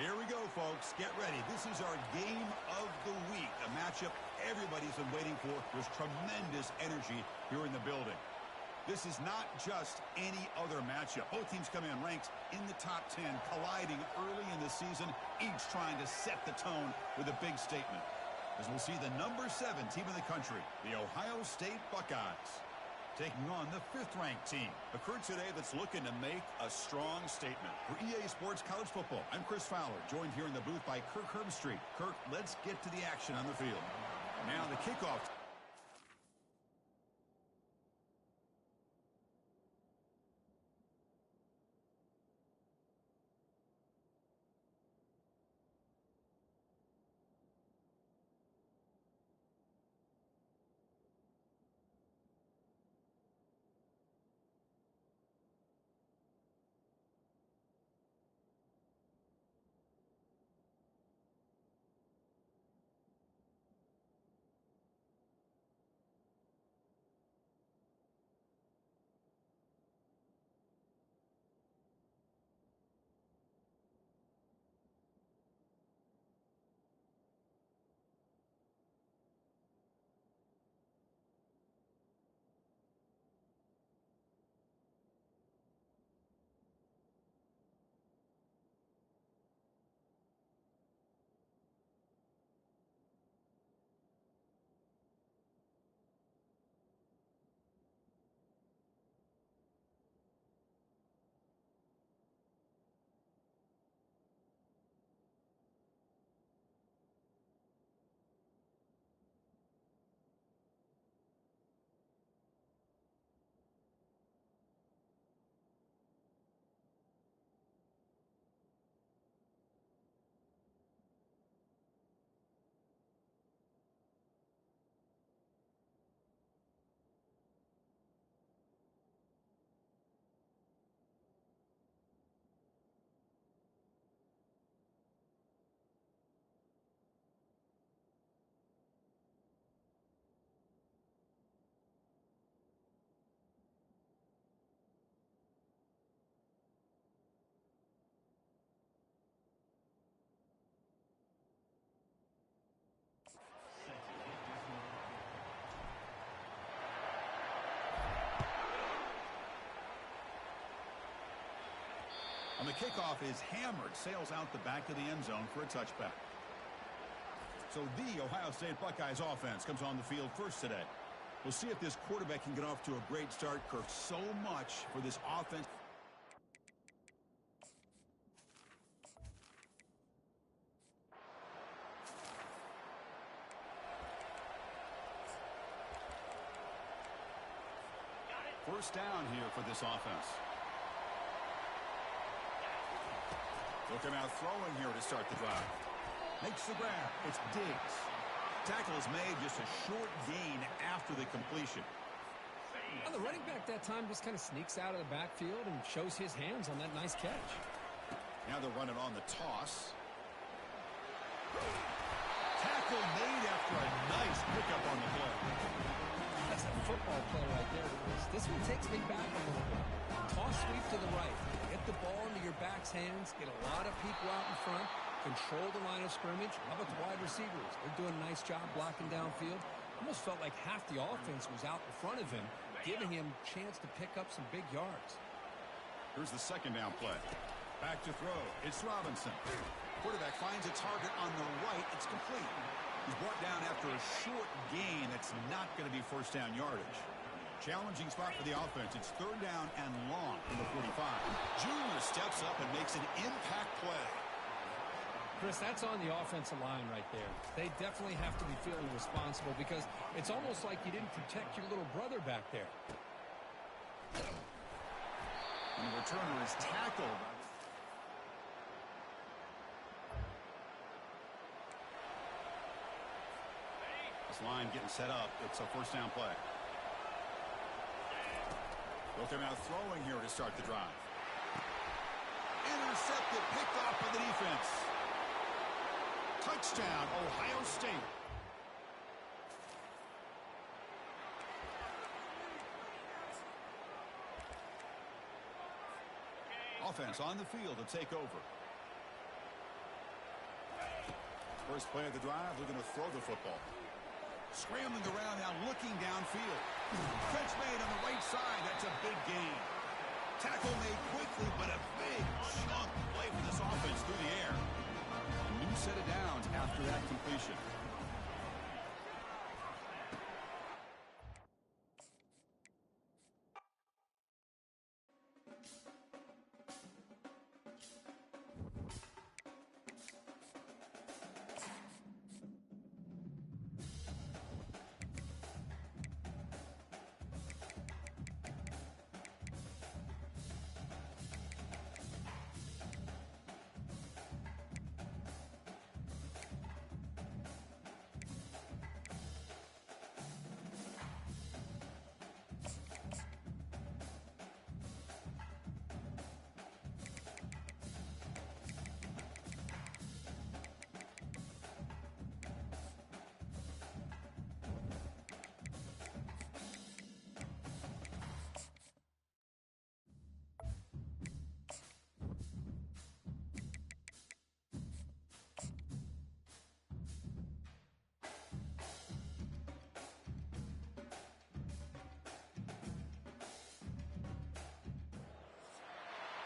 Here we go, folks. Get ready. This is our game of the week, a matchup everybody's been waiting for. There's tremendous energy here in the building. This is not just any other matchup. Both teams come in ranked in the top 10, colliding early in the season, each trying to set the tone with a big statement. As we'll see the number 7 team in the country, the Ohio State Buckeyes, taking on the 5th-ranked team. A crew today that's looking to make a strong statement. For EA Sports College Football, I'm Chris Fowler, joined here in the booth by Kirk Herbstreit. Kirk, let's get to the action on the field. Now the kickoff. And the kickoff is hammered, sails out the back of the end zone for a touchback. So the Ohio State Buckeyes offense comes on the field first today. We'll see if this quarterback can get off to a great start. Kirk, so much for this offense. First down here for this offense. Look him out throwing here to start the drive. Makes the grab. It's Diggs. Tackle is made, just a short gain after the completion. Well, the running back that time just kind of sneaks out of the backfield and shows his hands on that nice catch. Now they're running on the toss. Tackle made after a nice pickup on the play. That's a football play right there. This one takes me back a little bit. Toss sweep to the right. Get the ball into your back's hands. Get a lot of people out in front. Control the line of scrimmage. How about the wide receivers? They're doing a nice job blocking downfield. Almost felt like half the offense was out in front of him, giving him a chance to pick up some big yards. Here's the second down play. Back to throw. It's Robinson. Quarterback finds a target on the right. It's complete. He's brought down after a short gain. That's not going to be first down yardage. Challenging spot for the offense. It's third down and long from the 45. Junior steps up and makes an impact play. Chris, that's on the offensive line right there. They definitely have to be feeling responsible because it's almost like you didn't protect your little brother back there. And the returner is tackled. This line getting set up. It's a first down play. Look, they're now throwing here to start the drive. Intercepted, picked off by the defense. Touchdown, Ohio State. Offense on the field to take over. First play of the drive, we're going to throw the football. Scrambling around now, looking downfield. Catch made on the right side. That's a big gain. Tackle made quickly, but a big chunk play for this offense through the air. A new set of downs after that completion.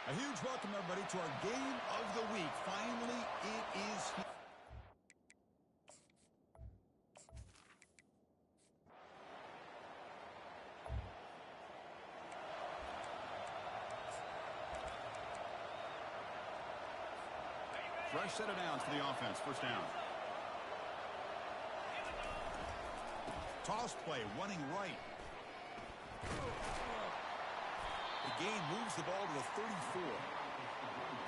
A huge welcome, everybody, to our game of the week. Finally, it is here. Fresh set of downs for the offense. First down. Toss play, running right. The gain moves the ball to the 34.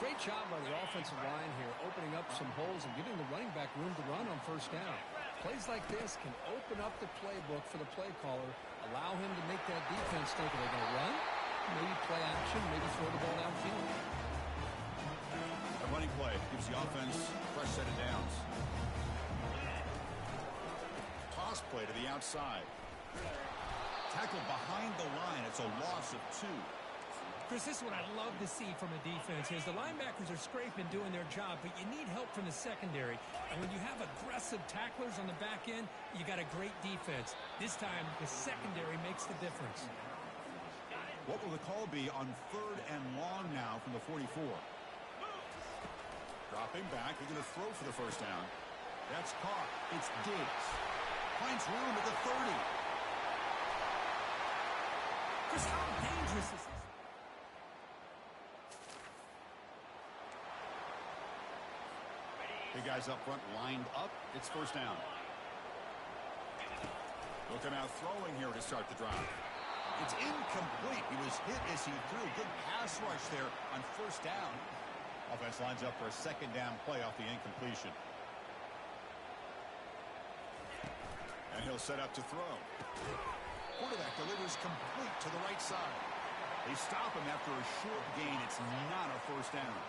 Great job by the offensive line here, opening up some holes and giving the running back room to run on first down. Plays like this can open up the playbook for the play caller, allow him to make that defense think, are they going to run? Maybe play action, maybe throw the ball downfield. A running play gives the offense a fresh set of downs. Toss play to the outside. Tackle behind the line. It's a loss of 2. Chris, this is what I love to see from a defense is the linebackers are scraping, doing their job, but you need help from the secondary. And when you have aggressive tacklers on the back end, you got a great defense. This time, the secondary makes the difference. What will the call be on 3rd and long now from the 44? Dropping back. They're going to throw for the first down. That's caught. It's Diggs. Finds room at the 30. Chris, how dangerous is this? Big guys up front lined up. It's first down. Looking out throwing here to start the drive. It's incomplete. He was hit as he threw. Good pass rush there on first down. Offense lines up for a second down play off the incompletion. And he'll set up to throw. Quarterback delivers complete to the right side. They stop him after a short gain. It's not a first down.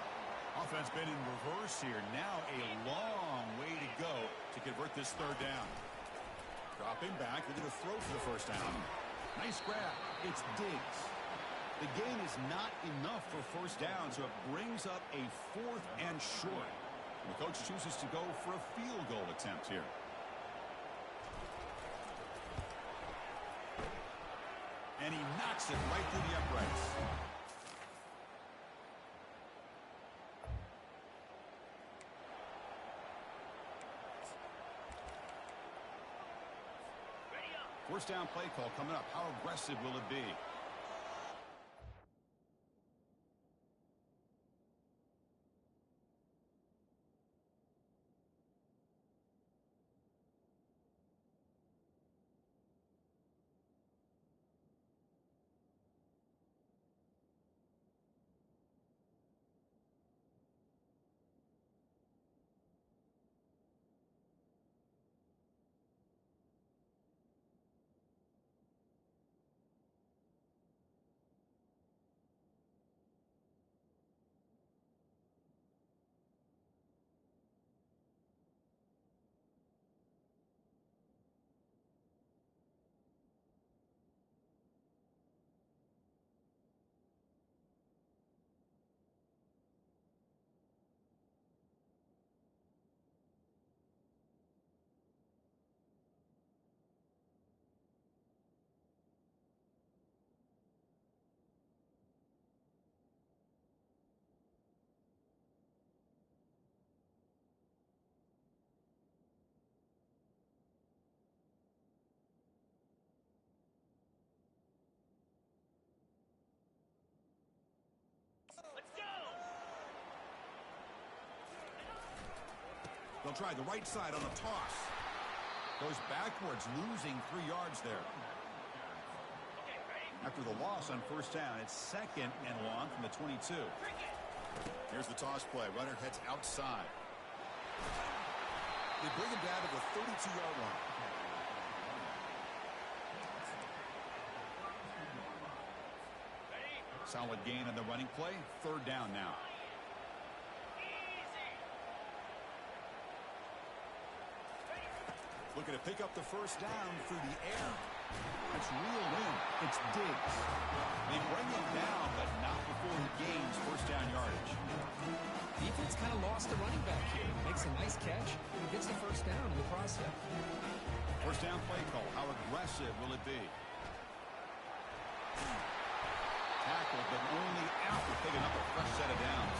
Offense been in reverse here. Now a long way to go to convert this 3rd down. Dropping back. They're going to throw for the first down. Nice grab. It's Diggs. The gain is not enough for first down, so it brings up a 4th and short. And the coach chooses to go for a field goal attempt here. And he knocks it right through the uprights. First down play call coming up. How aggressive will it be? They'll try the right side on the toss. Goes backwards, losing 3 yards there. After the loss on first down, it's 2nd and long from the 22. Here's the toss play. Runner heads outside. They bring him down to the 32-yard line. Solid gain on the running play. 3rd down now. Looking to pick up the first down through the air. That's reeled in. It's Diggs. They bring him down, but not before he gains first down yardage. Defense kind of lost the running back here. Makes a nice catch and gets the first down in the process. First down play call. How aggressive will it be? Tackled, but only after picking up a fresh set of downs.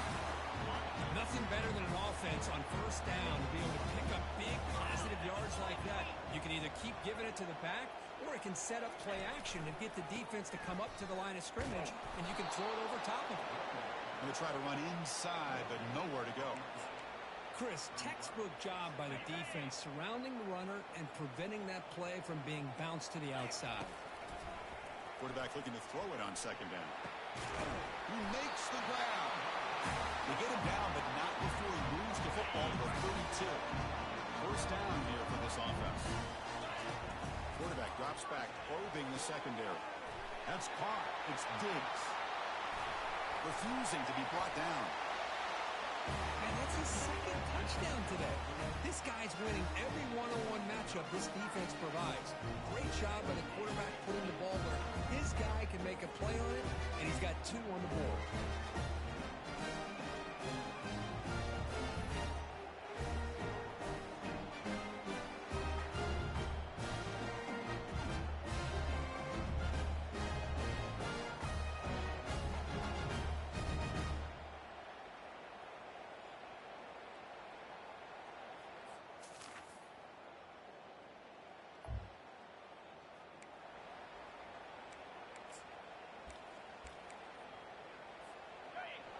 Nothing better than an offense on first down to be able to pick up big positive yards like that. You can either keep giving it to the back, or it can set up play action and get the defense to come up to the line of scrimmage, and you can throw it over top of it. Going to try to run inside, but nowhere to go. Chris, textbook job by the defense surrounding the runner and preventing that play from being bounced to the outside. Quarterback looking to throw it on second down. He makes the grab. They get him down, but not before he moves the football to the 32. First down here for this offense. Quarterback drops back, probing the secondary. That's caught. It's Diggs. Refusing to be brought down. And that's his 2nd touchdown today. This guy's winning every one-on-one matchup this defense provides. Great job by the quarterback putting the ball where his guy can make a play on it, and he's got 2 on the board.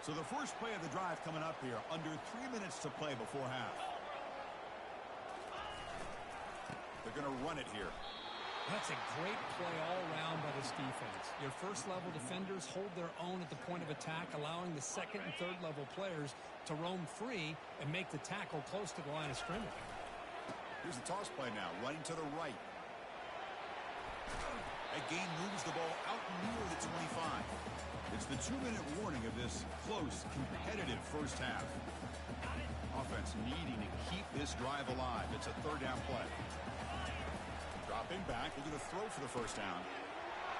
So the first play of the drive coming up here, under 3 minutes to play before half. They're going to run it here. That's a great play all around by this defense. Your first-level defenders hold their own at the point of attack, allowing the second and third-level players to roam free and make the tackle close to the line of scrimmage. Here's the toss play now, running to the right. That gain moves the ball out near the 25. It's the 2-minute warning of this close, competitive first half. Offense needing to keep this drive alive. It's a 3rd down play. Dropping back, looking to throw for the first down.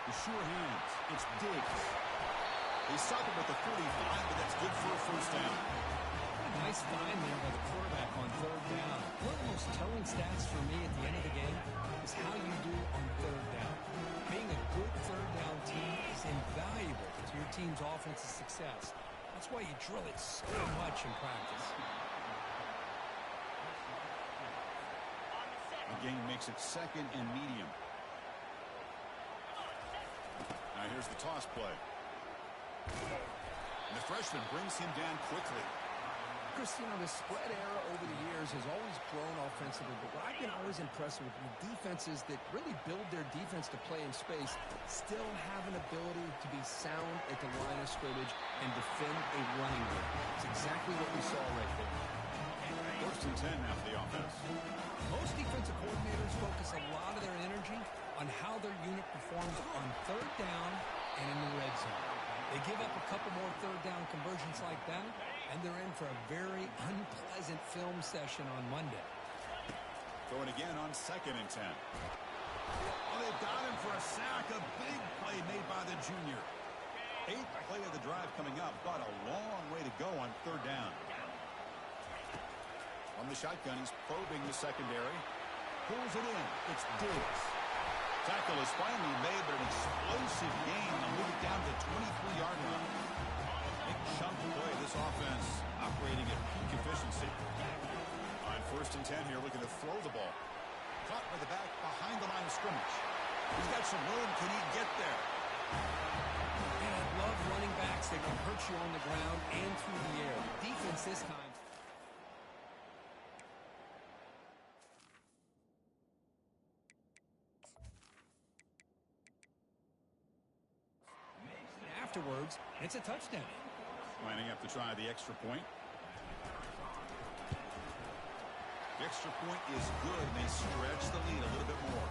The sure hands. It's Diggs. They stop him at the 45, but that's good for a first down. Nice find there by the quarterback on 3rd down. One of the most telling stats for me at the end of the game is how you do on 3rd down. Being a good 3rd down team is invaluable to your team's offensive success. That's why you drill it so much in practice. The game makes it 2nd and medium. Now here's the toss play. And the freshman brings him down quickly. Chris, you know, the spread era over the years has always grown offensively, but what I've been always impressed with defenses that really build their defense to play in space still have an ability to be sound at the line of scrimmage and defend a running game. It's exactly what we saw right there. 1st and 10 now for the offense. Most defensive coordinators focus a lot of their energy on how their unit performs on 3rd down and in the red zone. They give up a couple more 3rd down conversions like that, and they're in for a very unpleasant film session on Monday. Going again on 2nd and 10. Oh, they've got him for a sack. A big play made by the junior. 8th play of the drive coming up. Got a long way to go on 3rd down. On the shotgun, he's probing the secondary. Pulls it in. It's Diggs. Tackle is finally made, but an explosive gain. They'll move it down to the 23-yard line. Big chunk play. This offense operating at peak efficiency. On 1st and 10 here, looking to throw the ball. Caught by the back behind the line of scrimmage. He's got some room. Can he get there? And I love running backs that can hurt you on the ground and through the air. Defense this time. afterwards, it's a touchdown. Lining up to try the extra point. The extra point is good, and they stretch the lead a little bit more.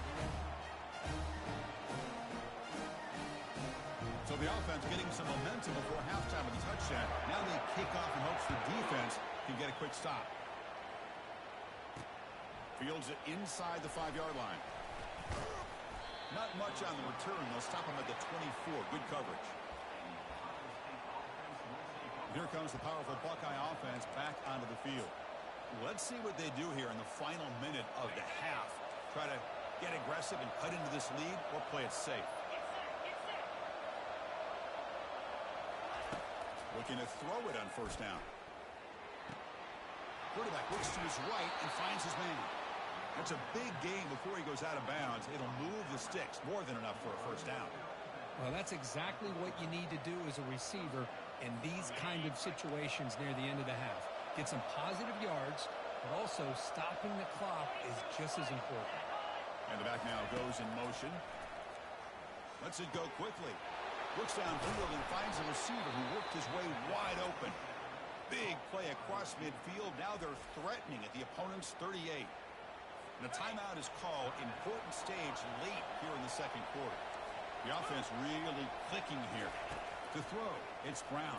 So the offense getting some momentum before halftime with a touchdown. Now they kick off in hopes the defense can get a quick stop. Fields it inside the 5-yard line. Not much on the return. They'll stop him at the 24. Good coverage. Here comes the powerful Buckeye offense back onto the field. Let's see what they do here in the final minute of the half. Try to get aggressive and cut into this lead, or play it safe. Looking to throw it on first down. Quarterback looks to his right and finds his man. That's a big gain before he goes out of bounds. It'll move the sticks, more than enough for a first down. Well, that's exactly what you need to do as a receiver in these kind of situations near the end of the half. Get some positive yards, but also stopping the clock is just as important. And the back now goes in motion. Lets it go quickly. Looks downfield and finds a receiver who worked his way wide open. Big play across midfield. Now they're threatening at the opponent's 38. And a timeout is called. Important stage late here in the second quarter. The offense really clicking here. To throw, it's Brown.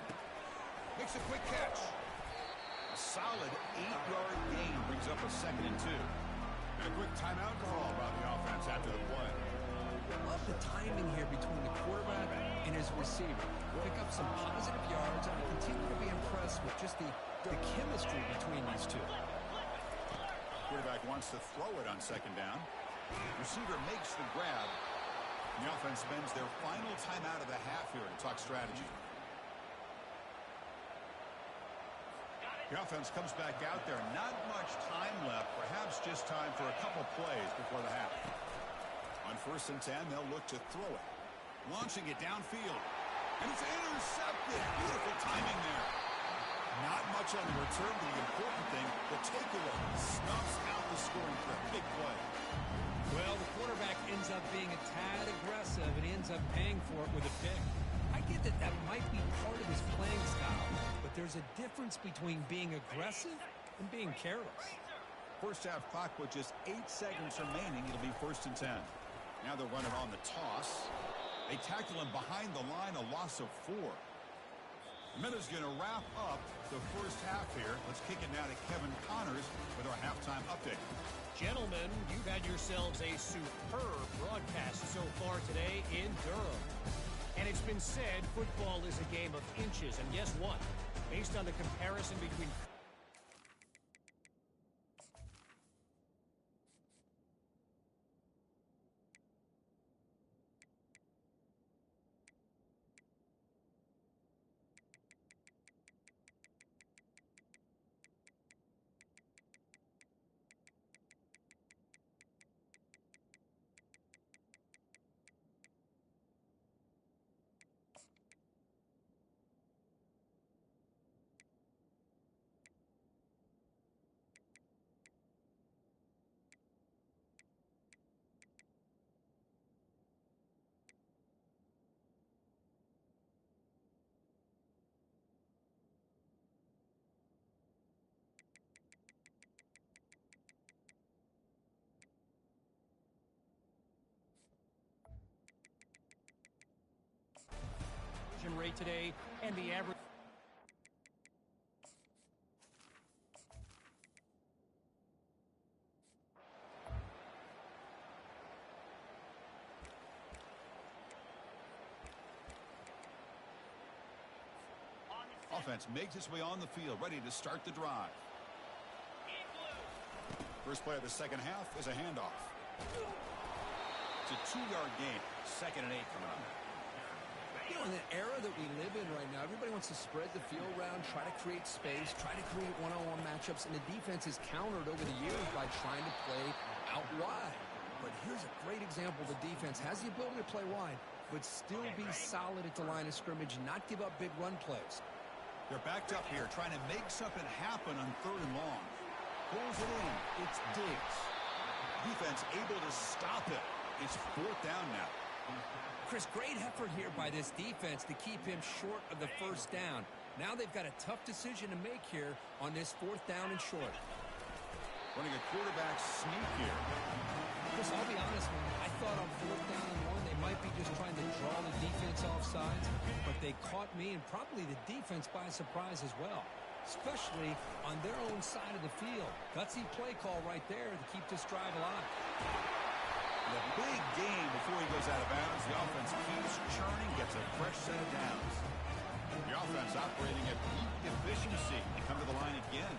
Makes a quick catch. A solid 8-yard gain brings up a 2nd and 2. And a quick timeout call by the offense after the play. Love the timing here between the quarterback and his receiver. Pick up some positive yards, and I continue to be impressed with just the chemistry between these two. Quarterback wants to throw it on 2nd down. Receiver makes the grab. And the offense spends their final timeout of the half here to talk strategy. The offense comes back out there. Not much time left. Perhaps just time for a couple plays before the half. On 1st and 10, they'll look to throw it. Launching it downfield. And it's intercepted. Beautiful timing there. Not much on the return, but the important thing, the takeaway snuffs out the scoring threat. Big play. Well, the quarterback ends up being a tad aggressive and ends up paying for it with a pick. I get that that might be part of his playing style, but there's a difference between being aggressive and being careless. First half clock with just 8 seconds remaining. It'll be 1st and 10. Now they'll run it on the toss. They tackle him behind the line, a loss of 4. The minute's going to wrap up the first half here. Let's kick it now to Kevin Connors with our halftime update. Gentlemen, you've had yourselves a superb broadcast so far today in Durham. And it's been said football is a game of inches. And guess what? Based on the comparison between... rate today, and the average... Offense makes its way on the field, ready to start the drive. First play of the second half is a handoff. It's a 2-yard gain. 2nd and 8 coming up. You know, in the era that we live in right now, everybody wants to spread the field around, try to create space, try to create one-on-one matchups, and the defense is countered over the years by trying to play out wide. But here's a great example. The defense has the ability to play wide, but still be solid at the line of scrimmage and not give up big run plays. They're backed up here, trying to make something happen on 3rd and long. Pulls it in. It's Diggs. Defense able to stop it. It's 4th down now. Chris, great effort here by this defense to keep him short of the first down. Now they've got a tough decision to make here on this 4th down and short. Running a quarterback sneak here. Chris, I'll be honest, man. I thought on 4th down and 1 they might be just trying to draw the defense off sides, but they caught me and probably the defense by surprise as well, especially on their own side of the field. Gutsy play call right there to keep this drive alive. The big game before he goes out of bounds. The offense keeps churning, gets a fresh set of downs. The offense operating at peak efficiency. They come to the line again.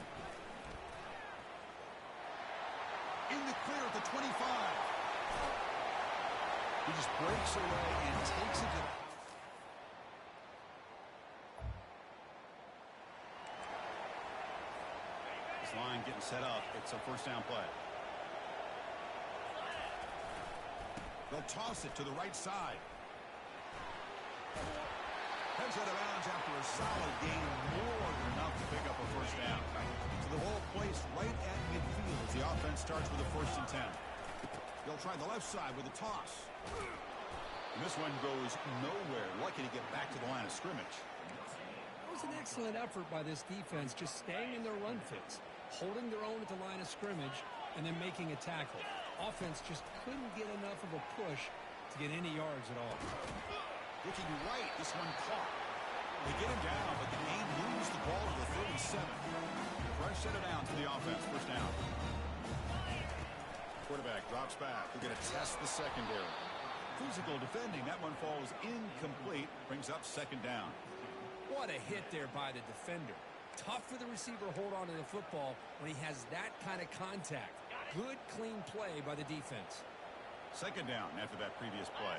In the clear at the 25. He just breaks away and takes it to... This line getting set up. It's a 1st down play. They'll toss it to the right side. Heads out of bounds after a solid gain, more than enough to pick up a 1st down. So the ball placed right at midfield as the offense starts with a 1st and 10. They'll try the left side with a toss. And this one goes nowhere. Lucky to get back to the line of scrimmage. That was an excellent effort by this defense, just staying in their run fits, holding their own at the line of scrimmage, and then making a tackle. Offense just couldn't get enough of a push to get any yards at all. Looking right, this one caught. They get him down, but the game moves the ball to the 37. Fresh set of downs for the offense, 1st down. Quarterback drops back. They're going to test the secondary. Physical defending. That one falls incomplete. Brings up 2nd down. What a hit there by the defender. Tough for the receiver to hold on to the football when he has that kind of contact. Good, clean play by the defense. 2nd down after that previous play.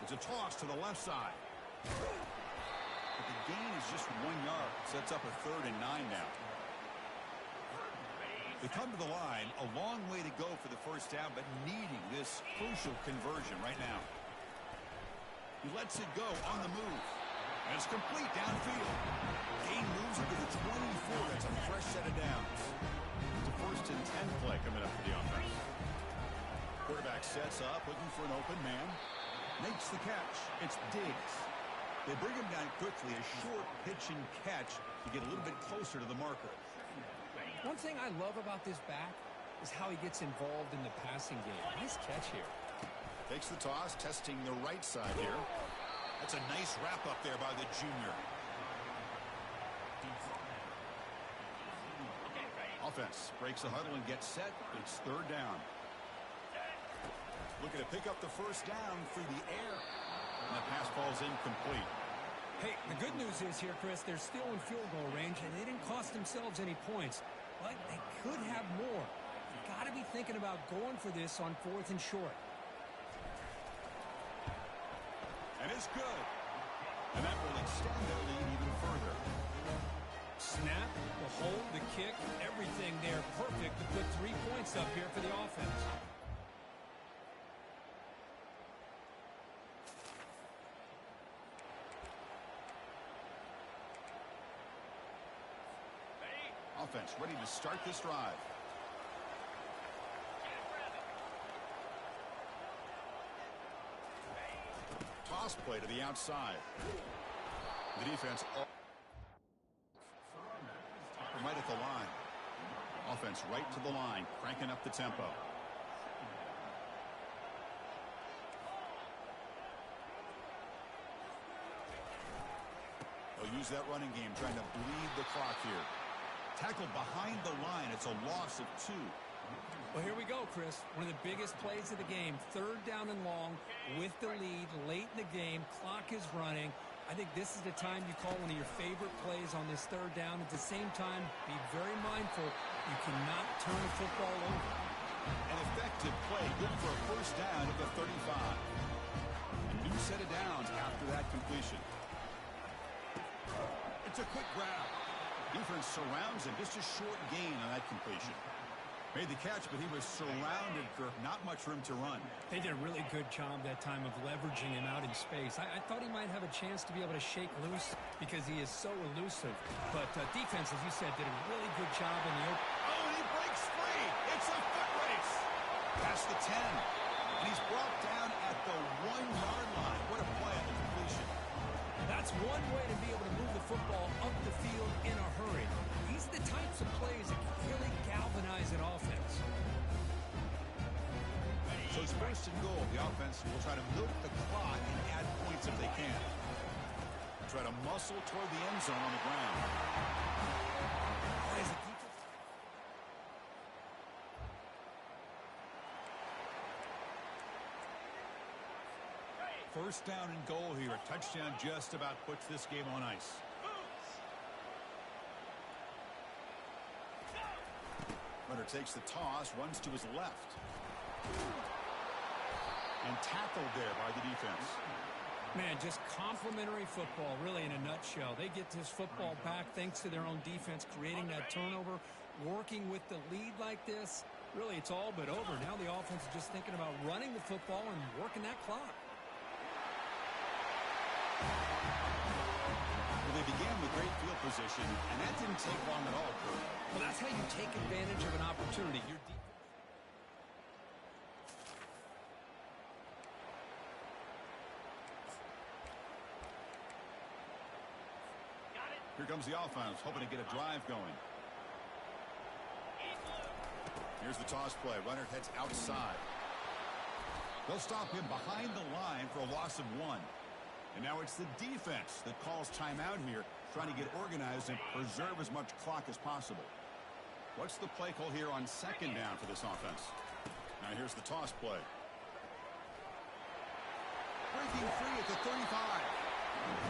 It's a toss to the left side. But the gain is just 1 yard. Sets up a 3rd and 9 now. They come to the line. A long way to go for the 1st down, but needing this crucial conversion right now. He lets it go on the move. And it's complete downfield. Gain moves into the 24. That's a fresh set of downs. It's a 1st and 10 play coming up for the offense. Quarterback sets up, looking for an open man. Makes the catch. It's Diggs. They bring him down quickly. A short pitch and catch to get a little bit closer to the marker. One thing I love about this back is how he gets involved in the passing game. Nice catch here. Takes the toss, testing the right side here. That's a nice wrap up there by the junior. Offense breaks the huddle and gets set. It's 3rd down. Looking to pick up the 1st down through the air. And the pass falls incomplete. Hey, the good news is here, Chris, they're still in field goal range, and they didn't cost themselves any points. But they could have more. You've got to be thinking about going for this on 4th and short. And it's good. And that will extend their lead even further. Snap, the hold, the kick, everything there perfect to put 3 points up here for the offense. Offense ready to start this drive. Toss play to the outside. The defense right at the line. Offense right to the line, cranking up the tempo. They'll use that running game, trying to bleed the clock here. Tackled behind the line. It's a loss of 2. Well, here we go, Chris. One of the biggest plays of the game. 3rd down and long with the lead late in the game. Clock is running. I think this is the time you call one of your favorite plays on this 3rd down. At the same time, be very mindful. You cannot turn the football over. An effective play. Good for a 1st down at the 35. A new set of downs after that completion. It's a quick grab. Defense surrounds him. Just a short gain on that completion. Made the catch, but he was surrounded, Kirk. Not much room to run. They did a really good job that time of leveraging him out in space. I thought he might have a chance to be able to shake loose because he is so elusive. But defense, as you said, did a really good job in the open. Oh, and he breaks free. It's a foot race. Past the 10. And he's brought down at the opposite offense. So it's first and goal. The offense will try to milk the clock and add points if they can. Try to muscle toward the end zone on the ground. First down and goal here. A touchdown just about puts this game on ice. Runner takes the toss, runs to his left. And tackled there by the defense. Man, just complimentary football, really, in a nutshell. They get this football back thanks to their own defense, creating that turnover, working with the lead like this. Really, it's all but over. Now the offense is just thinking about running the football and working that clock. Well, they began with great field position, and that didn't take long at all, Kurt. Well, that's how you take advantage of an opportunity. Here comes the offense, hoping to get a drive going. Here's the toss play. Runner heads outside. They'll stop him behind the line for a loss of 1. And now it's the defense that calls timeout here, trying to get organized and preserve as much clock as possible. What's the play call here on second down for this offense? Now here's the toss play. Breaking free at the 35.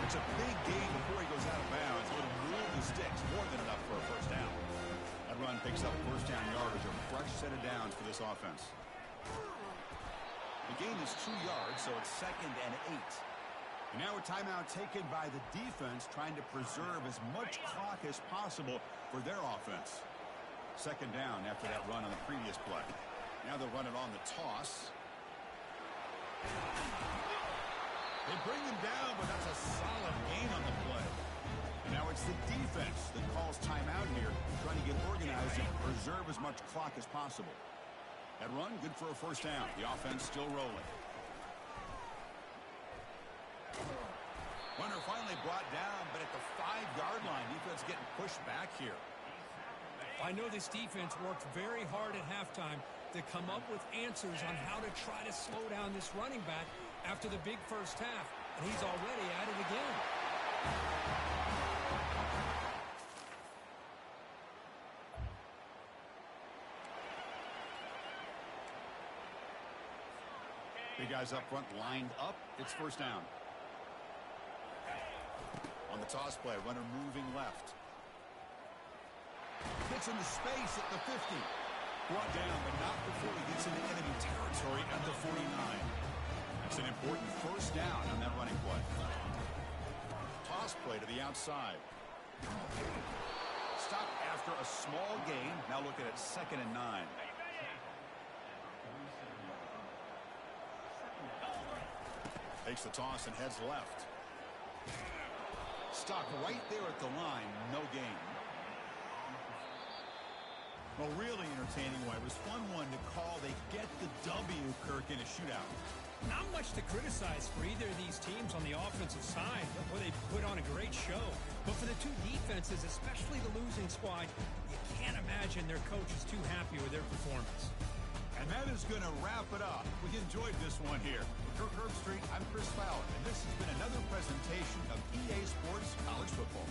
It's a big gain before he goes out of bounds. A little move the sticks, more than enough for a first down. That run picks up first down yardage, a fresh set of downs for this offense. The gain is 2 yards, so it's second and 8. And now a timeout taken by the defense, trying to preserve as much clock as possible for their offense. Second down after that run on the previous play. Now they'll run it on the toss. They bring him down, but that's a solid gain on the play. And now it's the defense that calls timeout here, trying to get organized and preserve as much clock as possible. That run, good for a first down. The offense still rolling. Runner finally brought down, but at the 5-yard line, defense getting pushed back here. I know this defense worked very hard at halftime to come up with answers on how to try to slow down this running back after the big first half, and he's already at it again. Big guys up front lined up. It's first down. On the toss play, runner moving left. Gets into space at the 50. Brought down, but not before he gets into enemy territory at the 49. That's an important first down on that running play. Toss play to the outside. Stop after a small gain. Now looking at second and 9. Takes the toss and heads left. Stopped right there at the line. No gain. Well, really entertaining one. It was fun one to call. They get the W, Kirk, in a shootout. Not much to criticize for either of these teams on the offensive side. Boy, they put on a great show. But for the two defenses, especially the losing squad, you can't imagine their coach is too happy with their performance. And that is going to wrap it up. We enjoyed this one here. For Kirk Herbstreit, I'm Chris Fowler, and this has been another presentation of EA Sports College Football.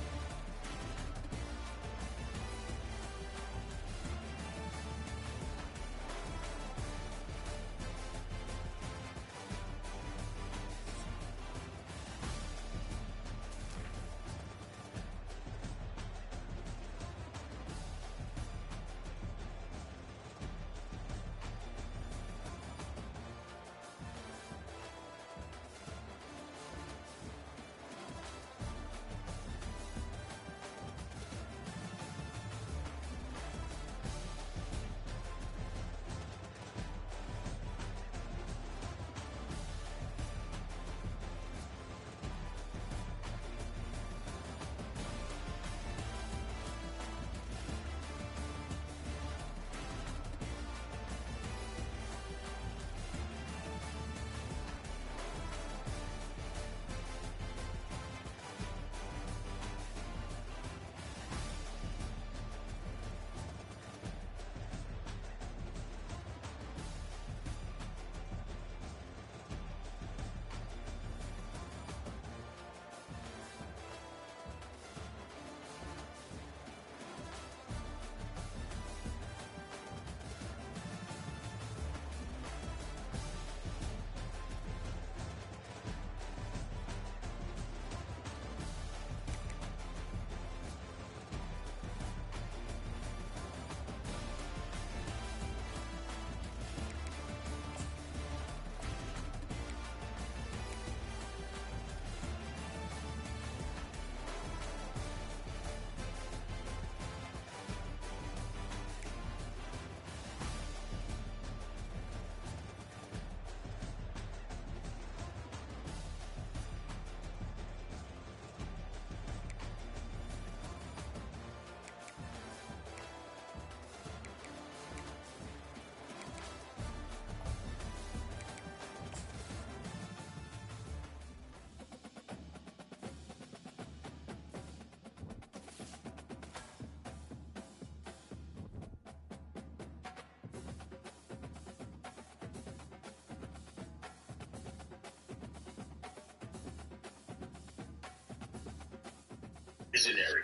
visionary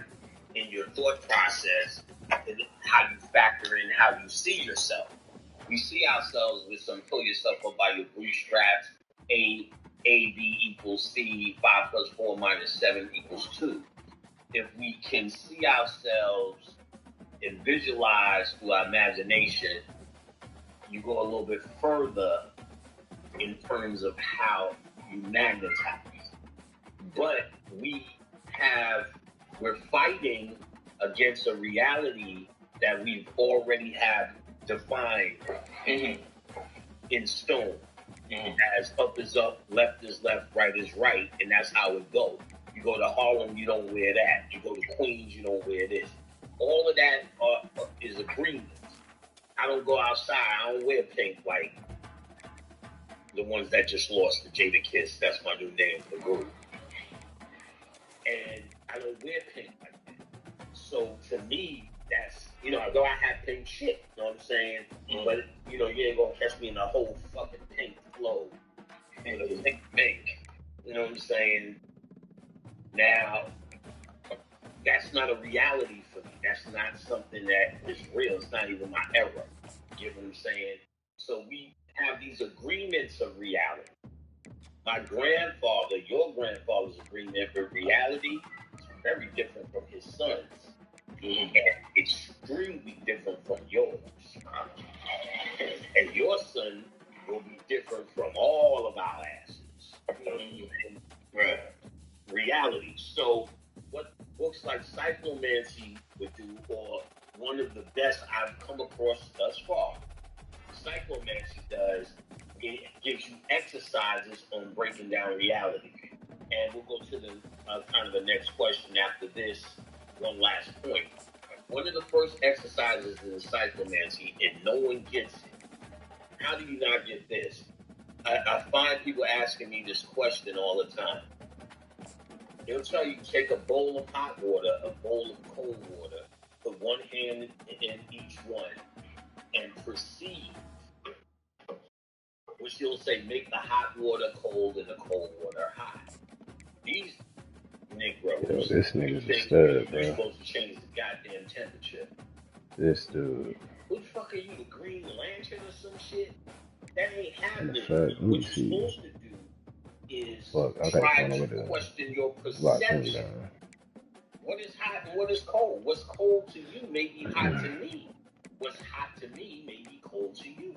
in your thought process and how you factor in how you see yourself. We see ourselves with some pull yourself up by your bootstraps, A, B equals C, 5 plus 4 minus 7 equals 2. If we can see ourselves and visualize through our imagination, you go a little bit further in terms of how you magnetize. But we're fighting against a reality that we've already have defined in stone. As up is up, left is left, right is right, and that's how it goes. You go to Harlem, you don't wear that. You go to Queens, you don't wear this. All of that is agreements. I don't go outside. I don't wear pink like the ones that just lost to Jada Kiss. That's my new name for the group. And I don't wear pink like that. So to me, that's, though I have pink shit, you know what I'm saying? But, you ain't gonna catch me in a whole fucking pink flow. Pink make. You know what I'm saying? Now, that's not a reality for me. That's not something that is real. It's not even my era. You know what I'm saying? So we have these agreements of reality. My grandfather, your grandfather's agreement for reality is very different from his son's. And extremely different from yours. And your son will be different from all of our asses. Right. Reality. So what books like Psychomancy would do, or one of the best I've come across thus far, Psychomancy does, it gives you exercises on breaking down reality. And we'll go to the kind of the next question after this one last point. One of the first exercises in Psychomancy, and no one gets it. How do you not get this? I find people asking me this question all the time. They'll tell you take a bowl of hot water, a bowl of cold water, put one hand in each one, and proceed. Which you'll say, make the hot water cold and the cold water hot. These Negroes, this nigga's a stud, bro. You're supposed to change the goddamn temperature. This dude. Who the fuck are you, the Green Lantern or some shit? That ain't happening. What What you're supposed to do is try to question your perception. What is hot and what is cold? What's cold to you may be hot to me. What's hot to me may be cold to you.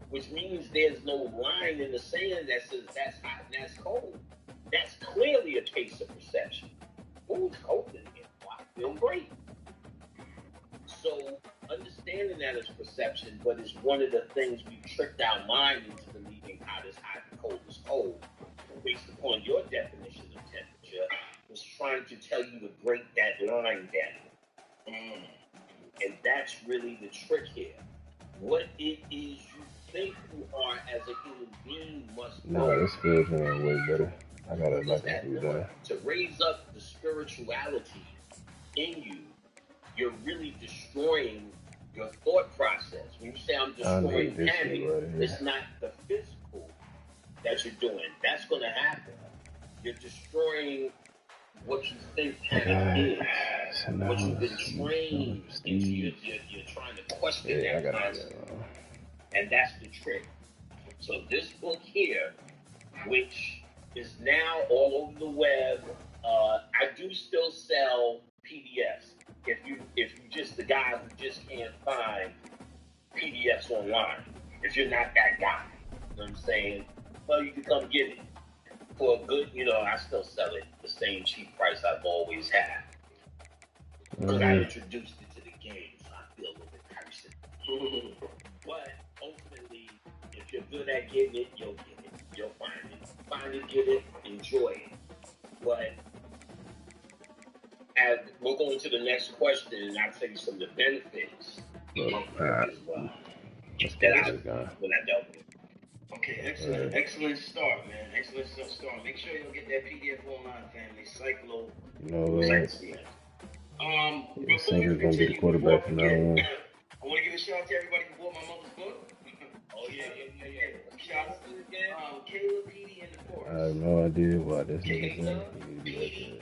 Which means there's no line in the sand that says that's hot and that's cold. That's clearly a case of perception. Who's hoping it? I feel great. So understanding that is perception, but it's one of the things we tricked our mind into believing hot is hot and cold is cold. Based upon your definition of temperature, was trying to tell you to break that line down. And that's really the trick here. What it is you think you are as a human being must No, this feels way better. I gotta like that. To raise up the spirituality in you, you're really destroying your thought process. When you say I'm destroying panic, it's not the physical that you're doing. That's going to happen. You're destroying what you think panic is, what you've been trained into. You're trying to question that concept. And that's the trick. So this book here, which is now all over the web, I do still sell PDFs. If you just the guy who just can't find PDFs online, if you're not that guy, you know what I'm saying? Well, you can come get it for a good, I still sell it the same cheap price I've always had. Because I introduced it to the game, so I feel a little bit cursed. But ultimately, if you're good at getting it, you'll get it. You'll find it. Find it, get it, enjoy it. But as we're going to the next question, and I'll tell you some of the benefits as well. That I dealt with. Okay, excellent start, man. Excellent start. Make sure you'll get that PDF online, family. Cyclo. Singer's gonna be the quarterback from now on. I want to give a shout out to everybody who bought my mother's book. Oh yeah. Shout out to Caleb, Petey, and the Forest. I have no idea why this nigga's Caleb, Petey,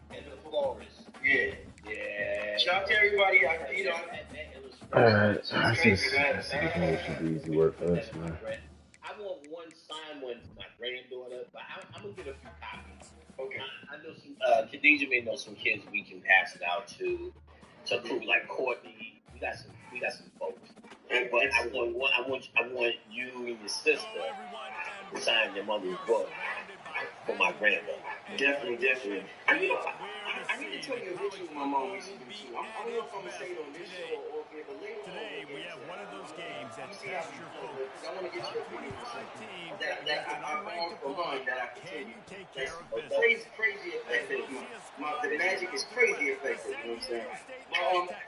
and the Forest. Yeah. Shout out to everybody. Alright, I see this should be easy work for us, man. I want one signed one for my granddaughter, but I'm gonna get a few copies. Okay. I know some. Khadijah may know some kids we can pass it out to crew like Courtney. We got some folks. But I want you and your sister to sign your mother's book for my granddaughter. Definitely. I need to tell you a picture of my mom recently too. I don't know if I'm gonna say it on this show or here, but later Today we have one of those games that tests your focus. I want to get your opinion on something that I found for mine that I continue. That's crazy effective. The magic is crazy effective. You know what I'm saying?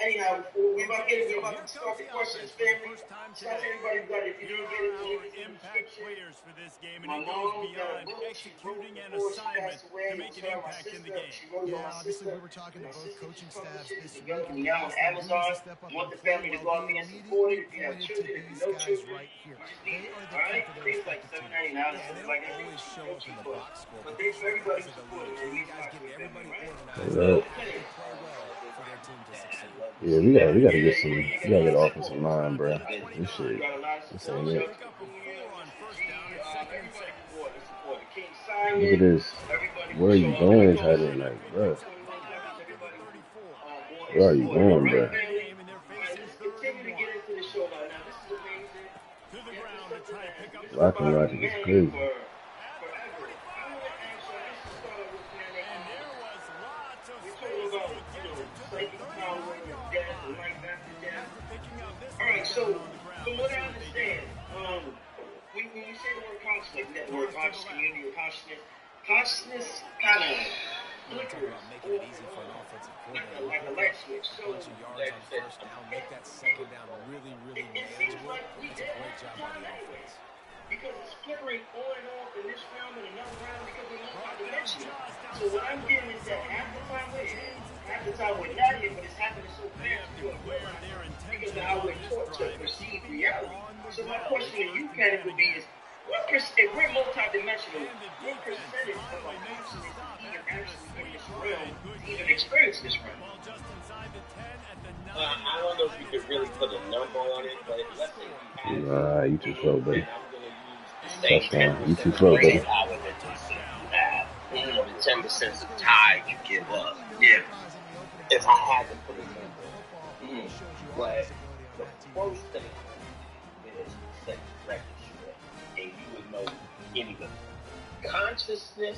Anyhow, we about to start the questions, family. Shout out to everybody who got it. If you didn't get it, the link is in the description. My mom got a book. She wrote it before she passed away. It was her, my sister. She wrote it on my sister. We were talking to both coaching staffs this week. Now on Amazon, you want the family to go out there and support it. If you have children, if you know children, right here. you just need it. All right? It's like $7.99. It's like every Show up in the box score. but there's everybody supporting it. You guys get everybody organized. Hello. For their team to succeed. Yeah, we gotta get offensive line, bro. This shit, this ain't it. Look at this. Where are you going, tight end? Like, bro. Where are you going, bro? Blocking logic is crazy. Alright, so from what I understand, when you say the word conscious, like network, conscious community, or consciousness kind of flickers like a light switch. So Make that second down really it seems manageable. like we did Great job by the offense. because it's flickering on and off in this round and another round because we're multi-dimensional. So what I'm getting is that half the time we're not here, but it's happening so fast we don't realize because of how we're taught to perceive reality. So my question to you, Kenneth, would be is, if we're multi-dimensional, what percentage of our consciousness is even actually in this realm, even experience this realm? I don't know if you could really put a number on it, but let's say we have. Nah, you too slow, buddy. I'm going to use the same 10% You too slow, buddy. power that you say you have. You know, the 10% of tide you give up. Yeah. If I had to put a number on it. But the first thing is set the record straight, and you would know anyway. Consciousness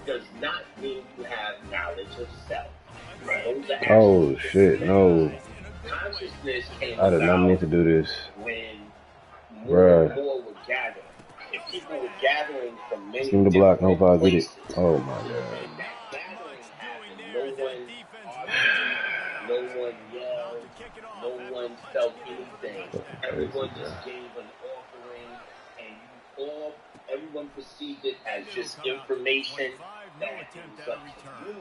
does not mean you have knowledge of self. Oh shit, no. Consciousness came I did not mean to do this. when more and more were gathering. And people were gathering from many Seem to block, no different if I get it. places. Oh my god. And that gathering happened. No one yelled, no one felt anything. Everyone just gave an offering, and everyone perceived it as just information that it was up to you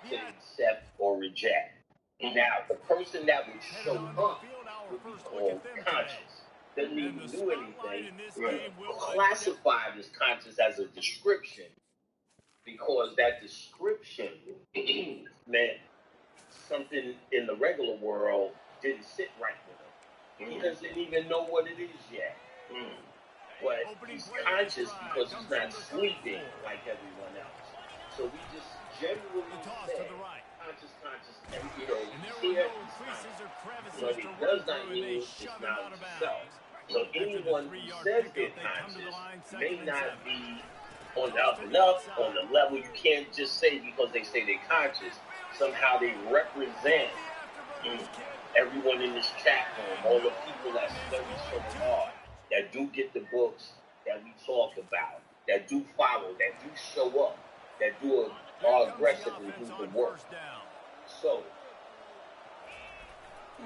to accept or reject. Now, the person that would show up would be called conscious. Doesn't even do anything. Classified as conscious as a description because that description meant something in the regular world didn't sit right with him. He doesn't even know what it is yet. But he's conscious because he's not sleeping like everyone else. So we just generally say conscious, and he's here, he's conscious. But it does not mean it's not himself. So anyone who says they're conscious may not be on the up and up, on the level. You can't just say because they say they're conscious, somehow they represent everyone in this chat room, all the people that study so hard, that do get the books that we talk about, that do follow, that do show up, that are aggressive and do the work. So,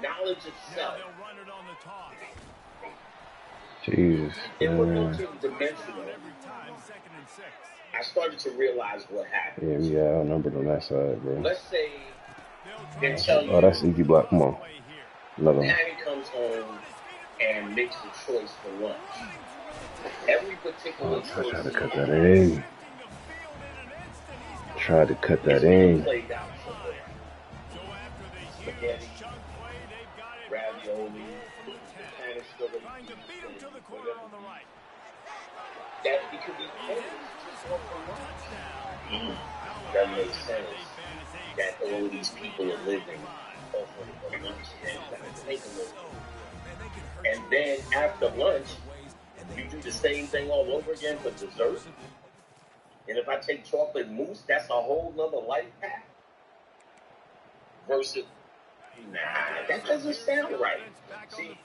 knowledge of self. Jesus, If we're man. multi-dimensional, I started to realize what happened. Yeah, we got outnumbered on that side, bro. Let's say they tell you Oh, that's easy block. Come on. Another one. Patty comes home and makes a choice for lunch. Every particular choice Tried to cut that in. Tried to cut that in. played out somewhere. that it could be finished just off the lunch. Doesn't make sense that all these people are living off of the lunch and take a little. And then after lunch, you do the same thing all over again for dessert. And if I take chocolate mousse, that's a whole nother life pack. Versus, nah, that doesn't sound right. See,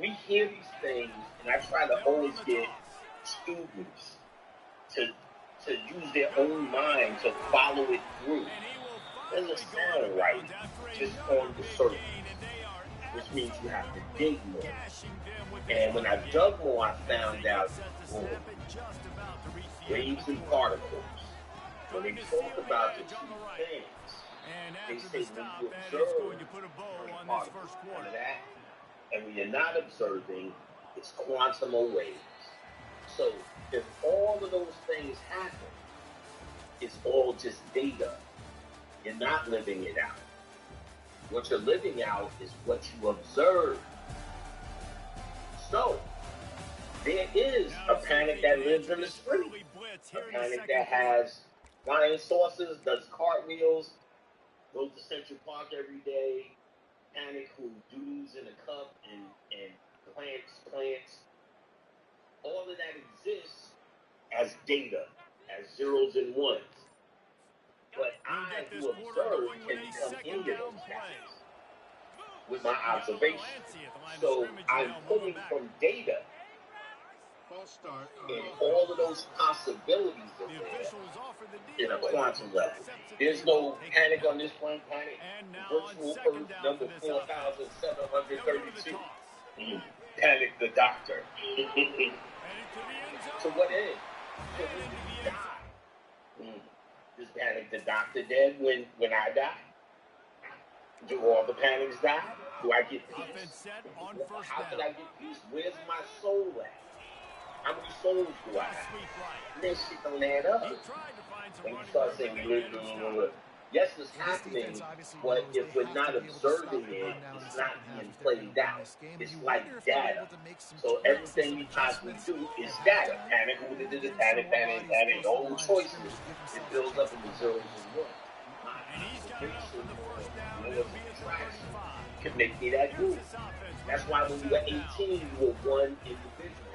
we hear these things, and I try to always get students to use their own mind to follow it through. It doesn't sound right just on the surface, which means you have to dig more. And when I dug more, I found out waves and particles. When they talk about the two things, they say when you observe particles of that, and when you're not observing, it's quantum waves. So if all of those things happen, it's all just data. You're not living it out. What you're living out is what you observe. So there is a panic that lives in the street. A panic that has flying saucers, does cartwheels, goes to Central Park every day. Panic who doodles in a cup and plants. All of that exists as data, as zeros and ones. But I, who observe, can become into those patterns with my observation. So I'm pulling from data, and all of those possibilities are there in a quantum level. There's no panic on this one planet. Virtual Earth number 4,732. Panic the Doctor. To what end? To die. Is Panic the Doctor dead when I die? Do all the panics die? Do I get peace? How can I get peace? Where's my soul at? How many souls do I have? This shit don't add up. When you start saying, yes, it's happening, but if we're not observing it, it's not being played out. It's like data. So everything we possibly do is data. Panic, panic, all the choices. It builds up in the zeros and ones. Can make me that good. That's why when you were 18, you were one individual.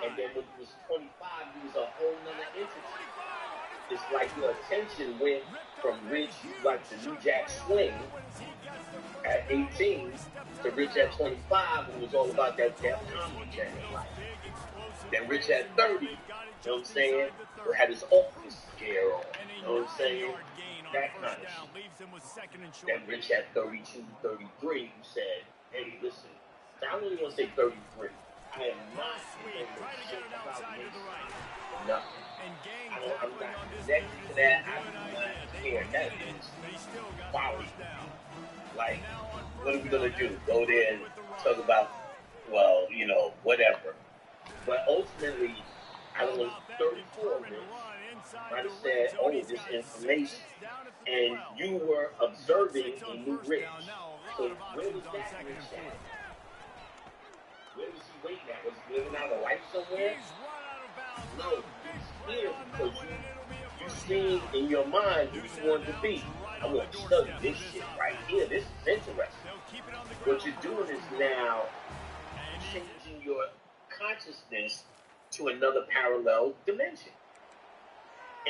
And then when you was 25, you was a whole nother entity. It's like your attention went from Rich, like the New Jack Swing, at 18, to Rich at 25, who was all about that comedy channel life. Then Rich at 30, you know what I'm saying, who had his office gear on, you know what I'm saying, that kind of shit. Then Rich at 32, 33, who said, hey, listen, I don't really want to say 33. I am not saying shit about this. Nothing. I'm not connected to that. I do not care. That is quality. Like, what are we going to do? Go there and talk about, well, you know, whatever. But ultimately, I was 34, Rich. I said, oh, this information. And you were observing a new Rich. So where was that Rich at? Where was he waiting at? Was he living out a life somewhere? No, he's here because you seen in your mind who you want to be. I want to study this shit right here. This is interesting. What you're doing is now changing your consciousness to another parallel dimension.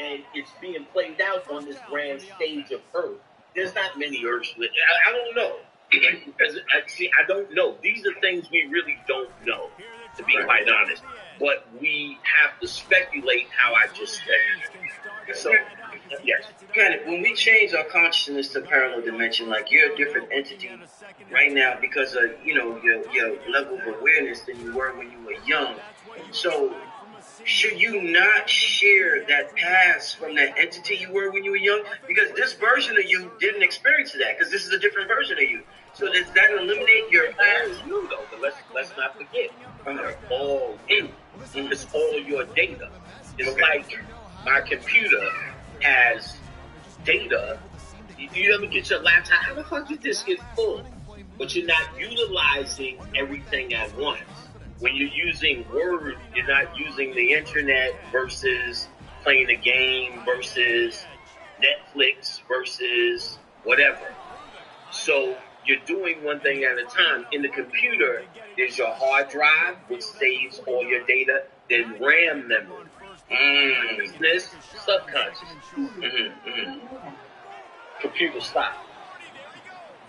And it's being played out on this grand stage of Earth. There's not many Earths. I don't know. I don't know. These are things we really don't know, to be quite honest. But we have to speculate how I just said. So, yes. Granted, when we change our consciousness to parallel dimension, like you're a different entity right now because of, you know, your level of awareness than you were when you were young. So, should you not share that past from that entity you were when you were young? Because this version of you didn't experience that, because this is a different version of you. So does that eliminate your past? You though, but let's not forget. They're all in. It's all your data. It's like my computer has data. You ever get your laptop? How the fuck did this get full? But you're not utilizing everything at once. when you're using Word, you're not using the internet versus playing a game versus Netflix versus whatever. So you're doing one thing at a time. In the computer, there's your hard drive, which saves all your data, then RAM memory. Consciousness, subconscious. Computer stop.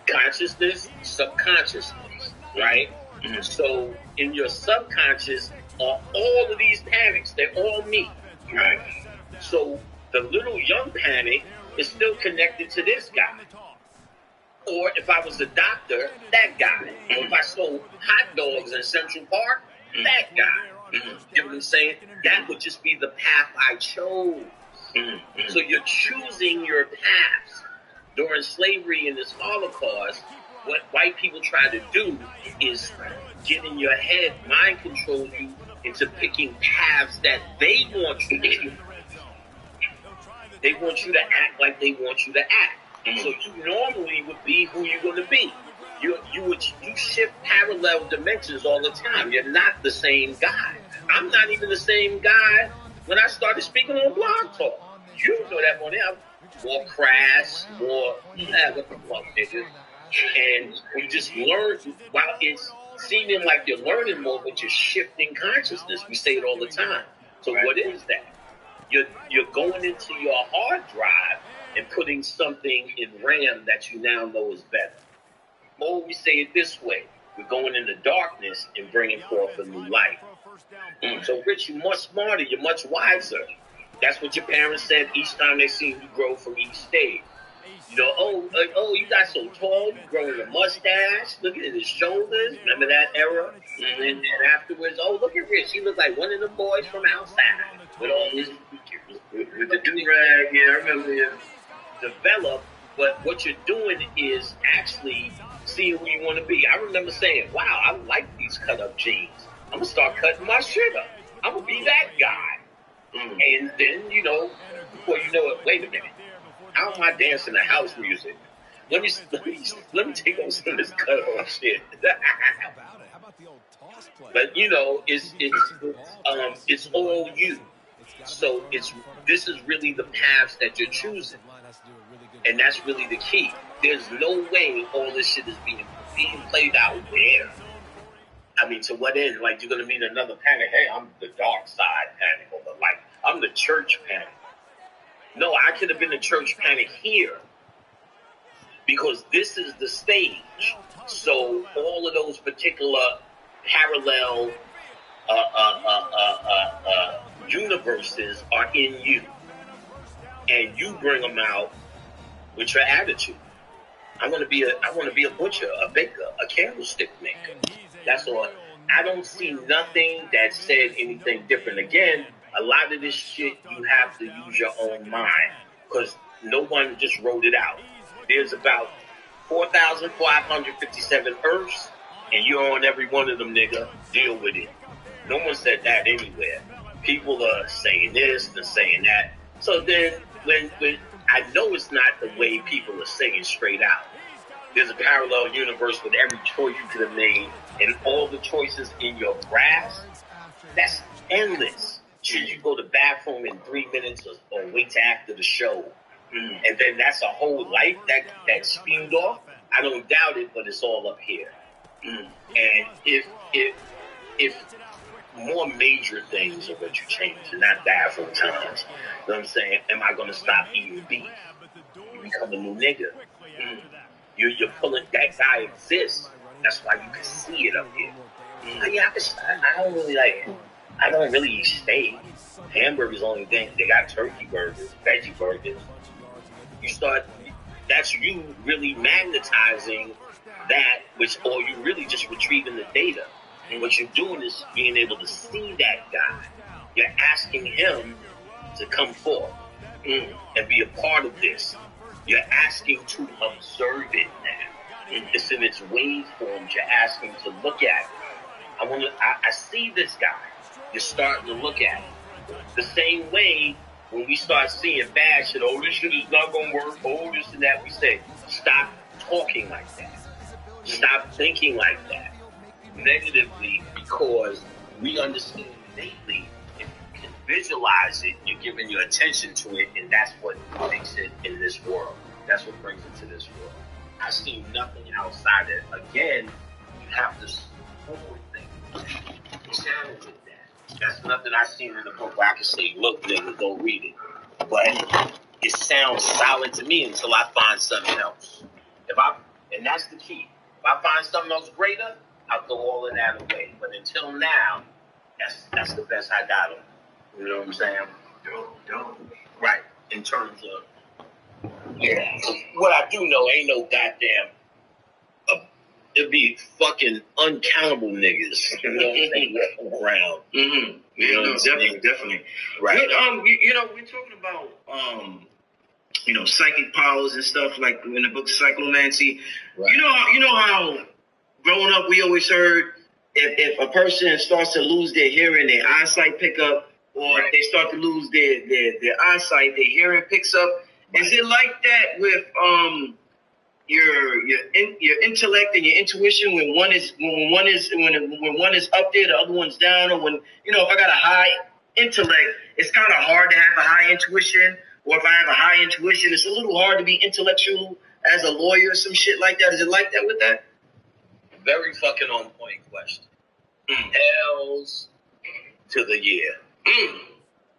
Consciousness, subconsciousness, right? So in your subconscious are all of these panics. They're all me, right? So the little young panic is still connected to this guy. Or if I was a doctor, that guy. Or if I sold hot dogs in Central Park, that guy. You know what I'm saying? That would just be the path I chose. So you're choosing your paths. During slavery and this Holocaust, what white people try to do is get in your head, mind control you into picking paths that they want you to do. They want you to act like they want you to act. So you normally would be who you're going to be. You shift parallel dimensions all the time. You're not the same guy. I'm not even the same guy when I started speaking on Blog Talk. You know that one. More crass, more what the fuck, nigga. And we just learn while it's seeming like you're learning more, but you're shifting consciousness. We say it all the time. So what is that? You're going into your hard drive and putting something in RAM that you now know is better. Or we say it this way: we're going into darkness and bringing forth a new light. So, Rich, you're much smarter. You're much wiser. That's what your parents said each time they seen you grow from each stage. You know, oh, you got so tall, you growing a mustache. Look at his shoulders. Remember that era? And then afterwards, oh, look at Rich. He looked like one of the boys from outside with all his with the do-rag. Yeah, I remember him. Develop, but what you're doing is actually seeing who you want to be. I remember saying, wow, I like these cut-up jeans. I'm going to start cutting my shit up. I'm going to be that guy. And then, you know, before you know it, wait a minute. How am I dancing to house music? Let me take on some of this cut-off shit. But, you know, it's all you. So this is really the paths that you're choosing. And that's really the key. There's no way all this shit is being played out there. I mean, to what end? Like, you're going to meet another panic. Hey, I'm the dark side panic. Or the light. I'm the church panic. No, I could have been the church panic here. Because this is the stage. So all of those particular parallel universes are in you. And you bring them out with your attitude. I want to be a butcher, a baker, a candlestick maker. That's all. I don't see nothing that said anything different. Again, a lot of this shit you have to use your own mind because no one just wrote it out. There's about 4,557 Earths, and you're on every one of them, nigga. Deal with it. No one said that anywhere. People are saying this and saying that. So then, when I know it's not the way people are saying straight out. There's a parallel universe with every choice you could have made and all the choices in your grasp. That's endless. Should you go to the bathroom in 3 minutes or wait till after the show? And then that's a whole life that spewed off? I don't doubt it, but it's all up here. And if more major things are what you change and not bathroom times, you know what I'm saying? Am I going to stop eating beef? You become a new nigga. You're pulling, that guy exists. That's why you can see it up here. Yeah, I don't really I don't really eat steak. Hamburgers only thing. They got turkey burgers, veggie burgers. That's you really magnetizing that, or you really just retrieving the data. And what you're doing is being able to see that guy. You're asking him to come forth and be a part of this. You're asking to observe it now. It's in its waveforms. You're asking to look at it. I see this guy. You're starting to look at it. The same way when we start seeing bad shit, oh, this shit is not going to work, oh, this and that, we say, stop talking like that. Stop thinking like that. Negatively, because we understand innately if you can visualize it, you're giving your attention to it, and that's what makes it in this world. That's what brings it to this world. I see nothing outside it. Again, you have to forward think, channel with that. That's nothing I seen in the book where I can say, look, nigga, go read it. But it sounds solid to me until I find something else. And that's the key. If I find something else greater, I'll throw all of that away. But until now, that's the best I got on. You know what I'm saying? Dope. Right. In terms of, yeah. What I do know ain't no goddamn, it'd be fucking uncountable niggas. You know what I'm saying? Around. Mm-hmm. You know, definitely. Right. But, you know, we're talking about, you know, psychic powers and stuff like in the book Psychomancy. Right. You know how growing up we always heard if a person starts to lose their hearing, their eyesight pick up, or if they start to lose their eyesight, their hearing picks up. Right. Is it like that with your intellect and your intuition when one is up there, the other one's down, or when, you know, if I got a high intellect, it's kind of hard to have a high intuition, or if I have a high intuition, it's a little hard to be intellectual as a lawyer or some shit like that. Is it like that with that? Very fucking on point question. Hells to the year.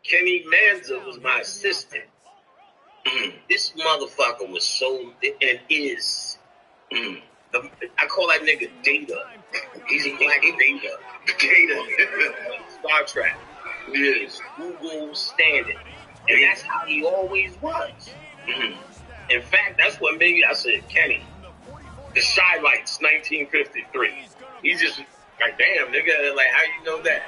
Kenny Manza was my assistant. This motherfucker was so, and is, I call that nigga Data. He's a black Data. Star Trek. Is Google standing. And that's how he always was. In fact, that's what made me, I said, Kenny, the Shy Lights, 1953. He's just like, damn, nigga, like, how you know that?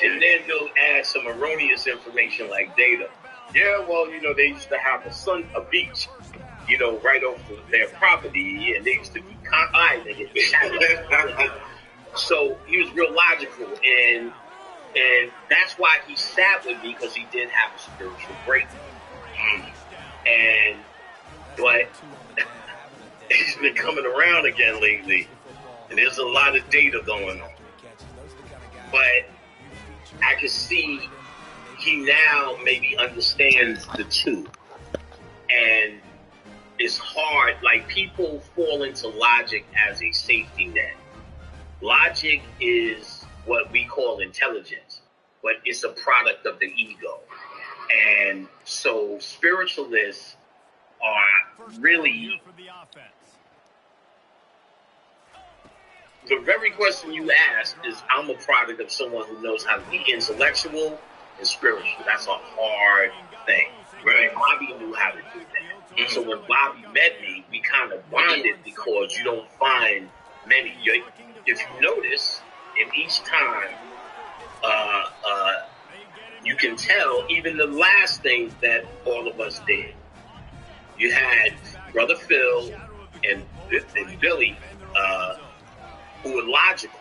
And then they'll add some erroneous information like Data. Yeah, well, you know, they used to have a beach, you know, right off their property, and they used to be so he was real logical, and that's why he sat with me, because he did have a spiritual breakthrough. But he's been coming around again lately, and there's a lot of data going on. But I can see he now maybe understands the two. And it's hard, like people fall into logic as a safety net. Logic is what we call intelligence, but it's a product of the ego. And so spiritualists are really, the very question you asked is, I'm a product of someone who knows how to be intellectual and spiritual. That's a hard thing. Right? Bobby knew how to do that. So when Bobby met me, we kind of bonded, because you don't find many. If you notice, in each time, you can tell even the last things that all of us did. You had Brother Phil and Billy, who were logical.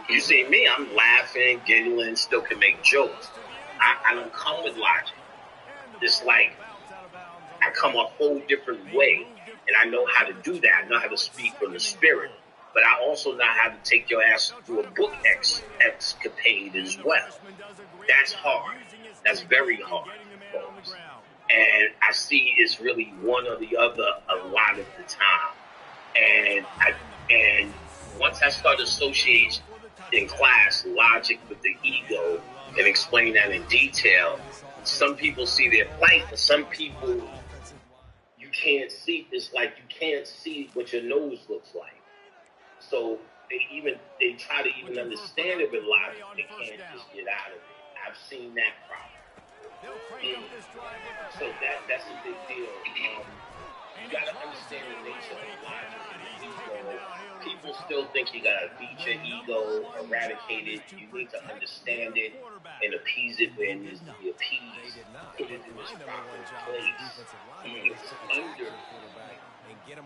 You see me, I'm laughing, giggling, still can make jokes. I don't come with logic. It's like I come a whole different way, and I know how to do that. I know how to speak from the spirit, but I also know how to take your ass through a book escapade as well. That's hard. That's very hard, folks. And I see it's really one or the other a lot of the time. And once I start associating in class logic with the ego and explain that in detail, some people see their plight, but some people you can't see. It's like you can't see what your nose looks like. So they try to even understand it with logic. They can't just get out of it. I've seen that problem. So that's a big deal. You gotta understand the nature of logic and ego. People still think you gotta beat your ego, eradicate it. You need to understand it and appease it where it needs to be appeased. Put it in its proper place. It's under.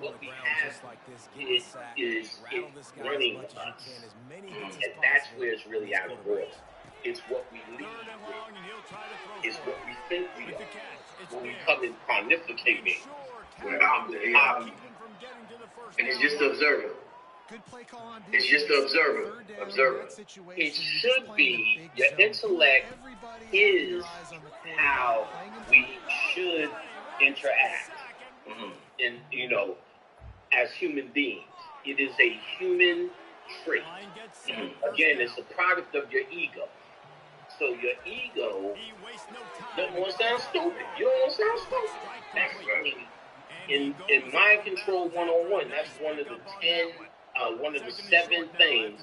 What we have is it running us. And that's where it's really out of order. It's what we lead with. It's what we think we are. When we come in pontificating, we're out there, and it's just observing. It's just the observer. It should be, your intellect is how we should interact. And, you know, as human beings. It is a human trait. Again, it's a product of your ego. So your ego don't want to sound stupid. You don't want to sound stupid. That's in Mind Control 101, that's one of the 7 things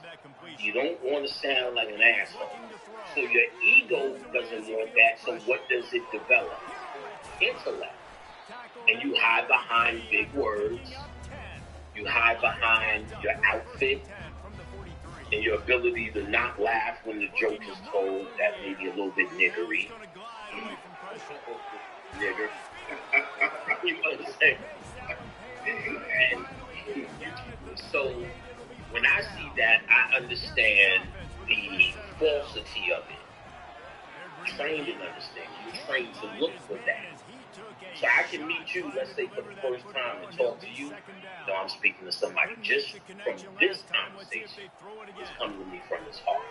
you don't want to sound like an asshole. So your ego doesn't want that, so what does it develop? Intellect. And you hide behind big words. You hide behind your outfit and your ability to not laugh when the joke is told. That may be a little bit niggery. Nigger. You know what I'm saying? And so when I see that, I understand the falsity of it. Trained in understanding. You're trained to look for that. So I can meet you, let's say, for the first time and talk to you. You know, I'm speaking to somebody just from this conversation. It's coming to me from his heart.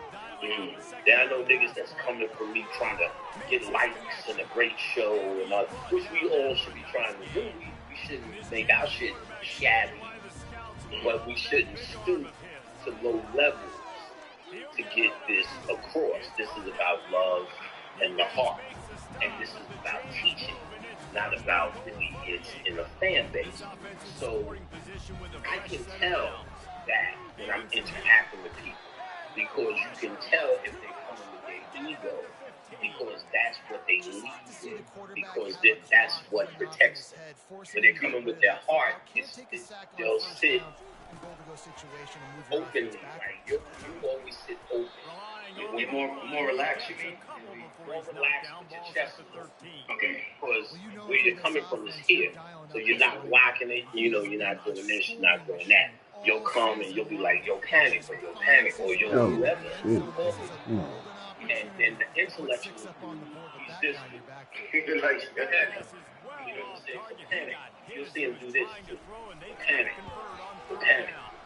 There are no niggas that's coming for me trying to get likes and a great show and all, which we all should be trying to do. We shouldn't make our shit shabby, but we shouldn't stoop to low levels to get this across. This is about love and the heart, and this is about teaching. Not about it's in a fan base. So I can tell that when I'm interacting with people, because you can tell if they're coming with their ego, because that's what they lead with, because that's what protects them. When they're coming with their heart, they'll sit openly, right? You always sit open. You're more relaxed, you mean? More relaxed with your chest. Okay. Because where you're coming from is here. So you're not locking it, you know, you're not doing this, you're not doing that. You'll come and you'll be like, yo, panic, or you'll whoever. And then the intellectual resistance. Like, you know what I'm saying? Panic. You'll see them do this. Panic.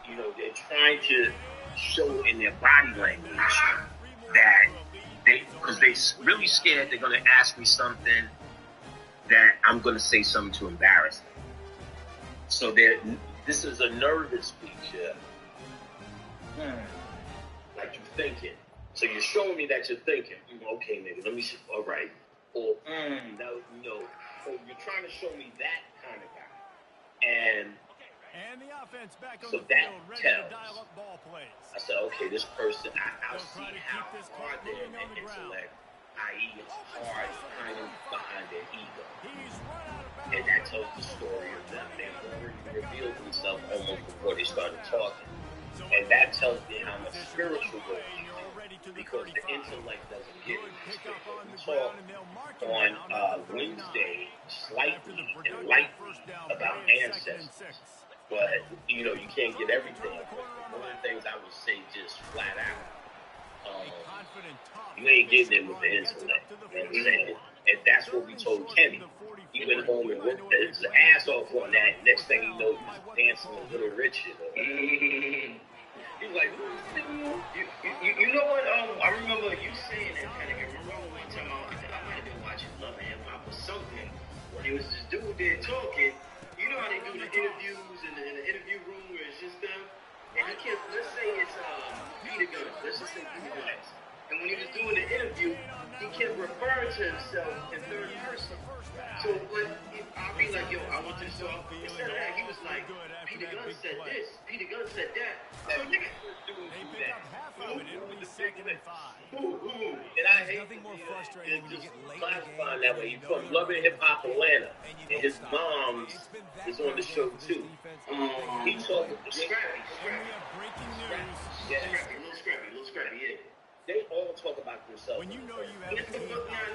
You know, they're trying to show in their body language that because they're really scared they're going to ask me something that I'm going to say something to embarrass them. So this is a nervous feature. Like you're thinking. So you're showing me that you're thinking. Okay, nigga, let me see. All right. Or, no. So you're trying to show me that kind of guy. And the offense back on so that tells. I said, okay, this person, I'll see how hard they're in their intellect, i.e. it's hard kind of behind their ego. And that tells the story of them. They've already revealed themselves almost before they started talking. And that tells me how much spiritual work you do, because the intellect doesn't get it. We talk on Wednesday slightly and lightly about ancestors. But, you know, you can't get everything. One of the things I would say just flat out, you ain't getting it with the intellect. You know what I'm saying? And that's what we told Kenny. He went home and worked his ass off on that. Next thing you know, he was dancing a Little Richard. He was like, you know what? I remember you saying that kind of. Remember one time I might have been watching Love and Hip Hop or something. There was this dude there talking. You know how they do the interviews in the interview room where it's just them? And he kept, let's say it's Peter Gunn. Let's just say Peter Gunn. And when he was doing the interview, he kept referring to himself in third person. So I'll be like, yo, I want this song. Instead of that, he was like, Peter Gunn said this, Peter Gunn said that. So nigga, do that. And I hate nothing more frustrating when you get late classifying that way. He put Love and Hip Hop Atlanta, and his mom is on the show too. He talking to Scrappy. Yeah, little Scrappy, yeah. They all talk about themselves. When you know you have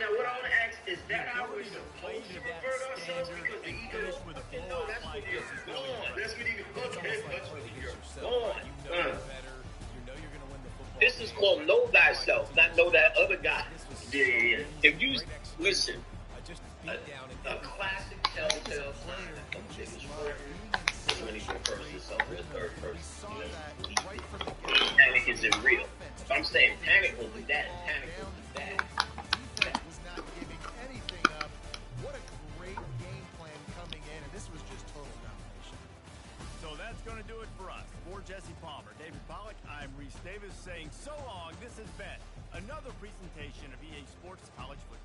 now, what I want to ask is that how we're supposed to refer to ourselves, because the ego is with a no, that's what you're going. That's what you're going. This is called know thyself, not know that other guy. Yeah. If you listen, a classic telltale sign of niggas flirting when he refers to himself in the third person. Panic isn't real. If I'm saying panic will do that, panic will do that. Was not giving anything up. What a great game plan coming in, and this was just total domination. So that's going to do it for us. For Jesse Palmer, David Pollack, I'm Reese Davis saying so long. This has been another presentation of EA Sports College Football.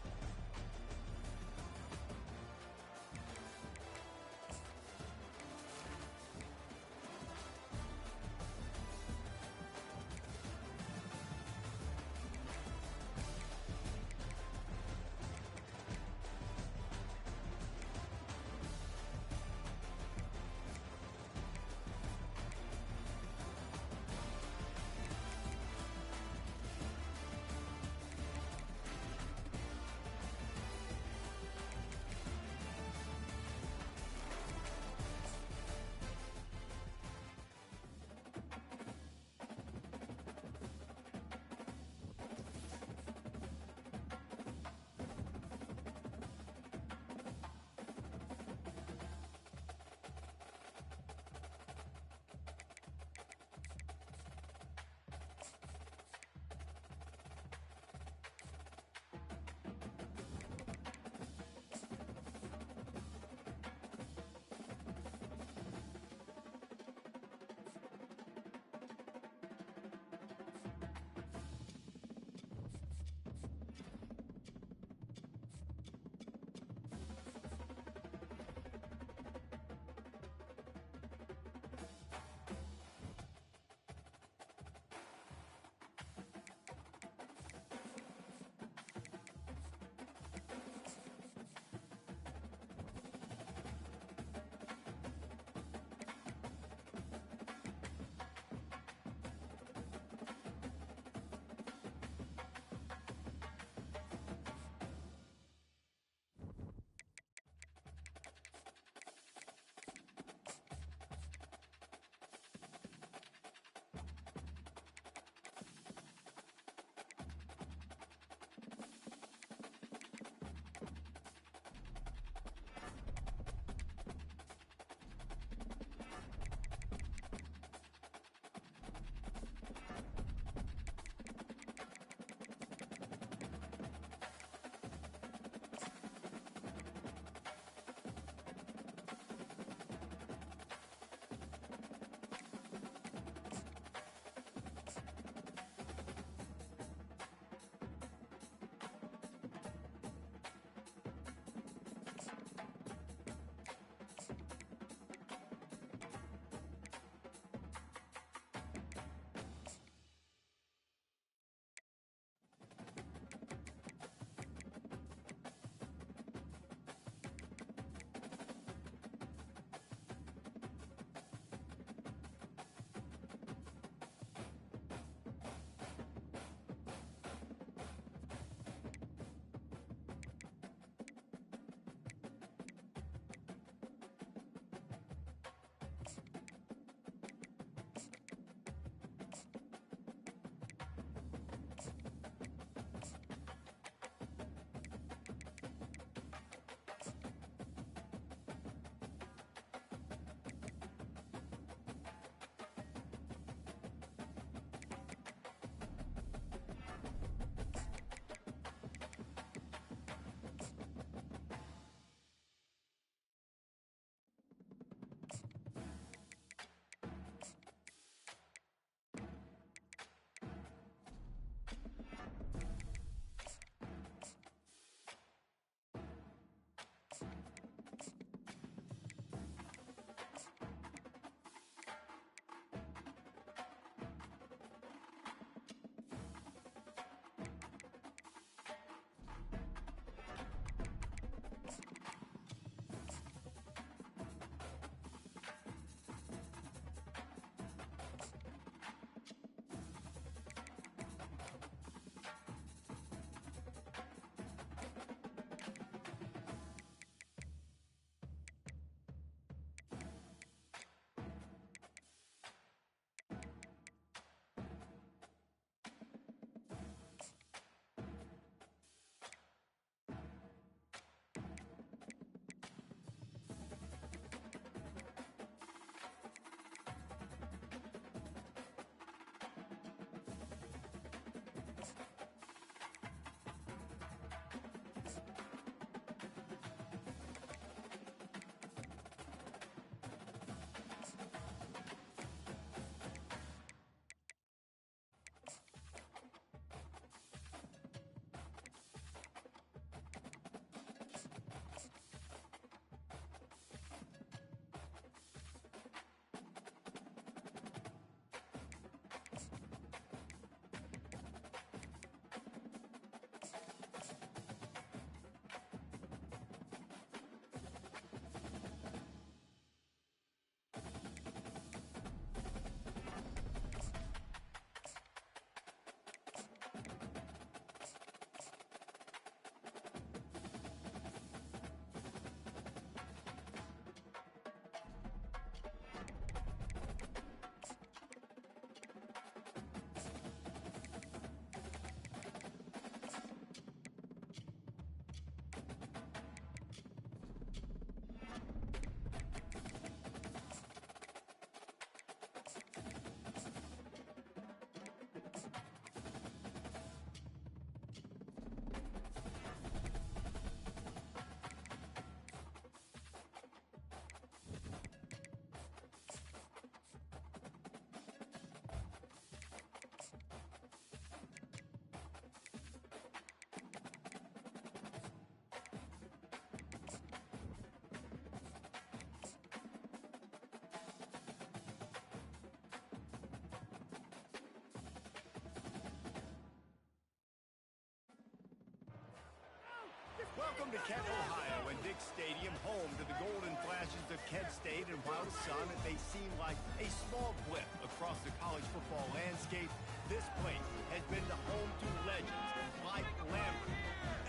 Welcome to Kent, Ohio, and Dick Stadium, home to the golden flashes of Kent State. And while some it may seem like a small blip across the college football landscape, this place has been the home to legends like Lambert,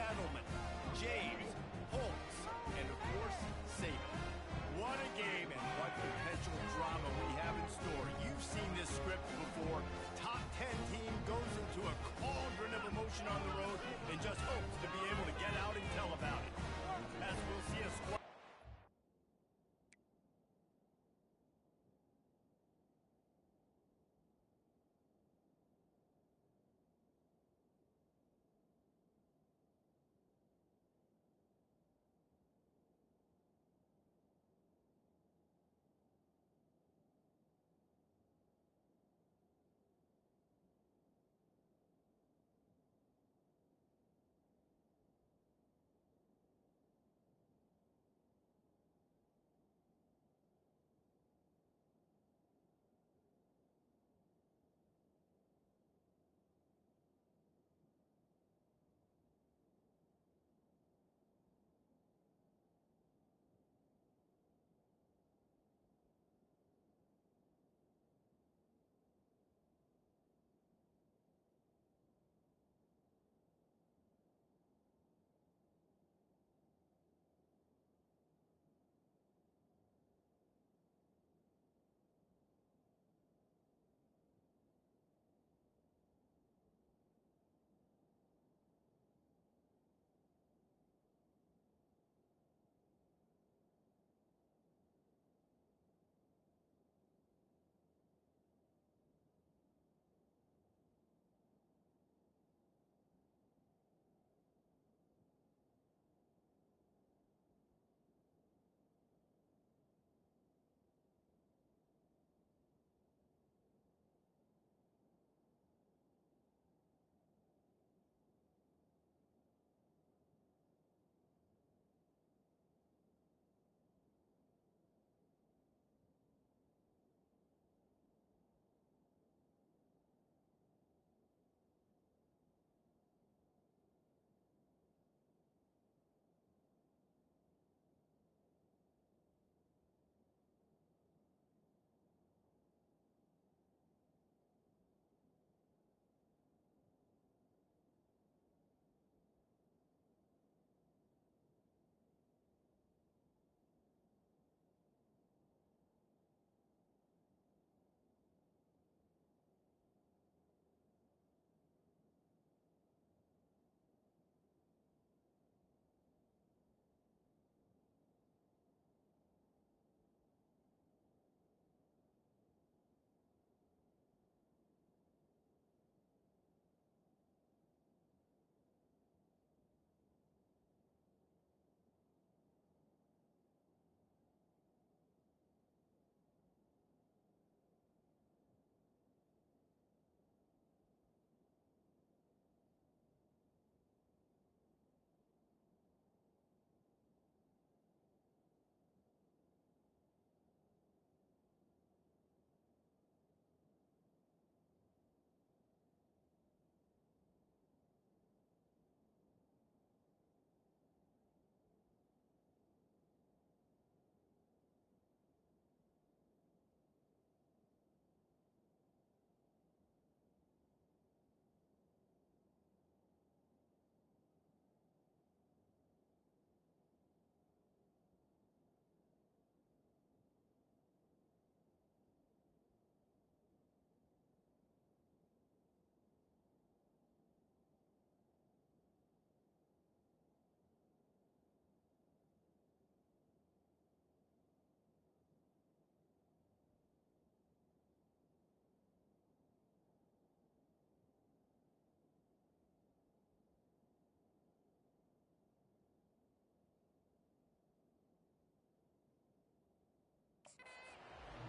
Edelman, James, Holtz, and of course, Saban. What a game and what potential drama we have in store. You've seen this script before. Top 10 team goes into a cauldron of emotion on the road and just hopes to be able to get out and tell about it. As we'll see a squad.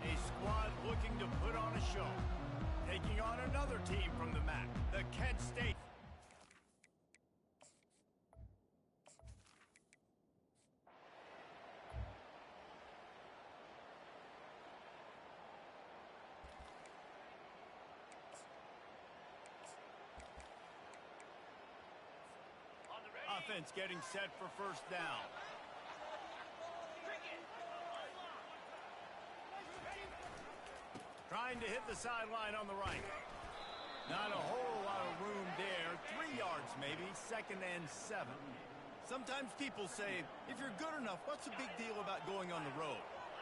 A squad looking to put on a show. Taking on another team from the MAC, the Kent State. offense getting set for first down. Trying to hit the sideline on the right. Not a whole lot of room there. 3 yards maybe, 2nd and 7. Sometimes people say, if you're good enough, what's the big deal about going on the road?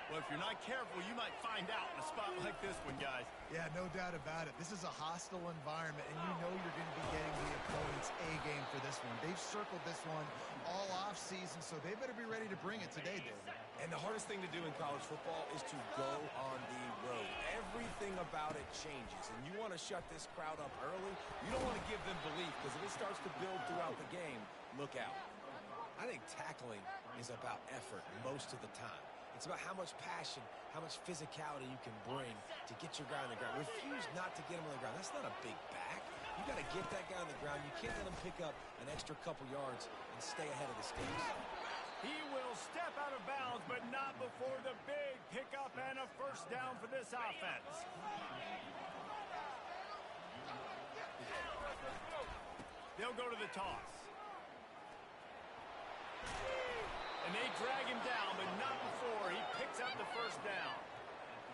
Well, if you're not careful, you might find out in a spot like this one, guys. Yeah, no doubt about it. This is a hostile environment, and you know you're going to be getting the opponent's A game for this one. They've circled this one all offseason, so they better be ready to bring it today, David. And the hardest thing to do in college football is to go on the road. Everything about it changes, and you want to shut this crowd up early. You don't want to give them belief, because if it starts to build throughout the game, look out. I think tackling is about effort most of the time. It's about how much passion, how much physicality you can bring to get your guy on the ground. Refuse not to get him on the ground. That's not a big back. You got to get that guy on the ground. You can't let him pick up an extra couple yards and stay ahead of the sticks. He will step out of bounds, but not before the big pickup and a first down for this offense. They'll go to the toss. And they drag him down, but not before he picks up the first down.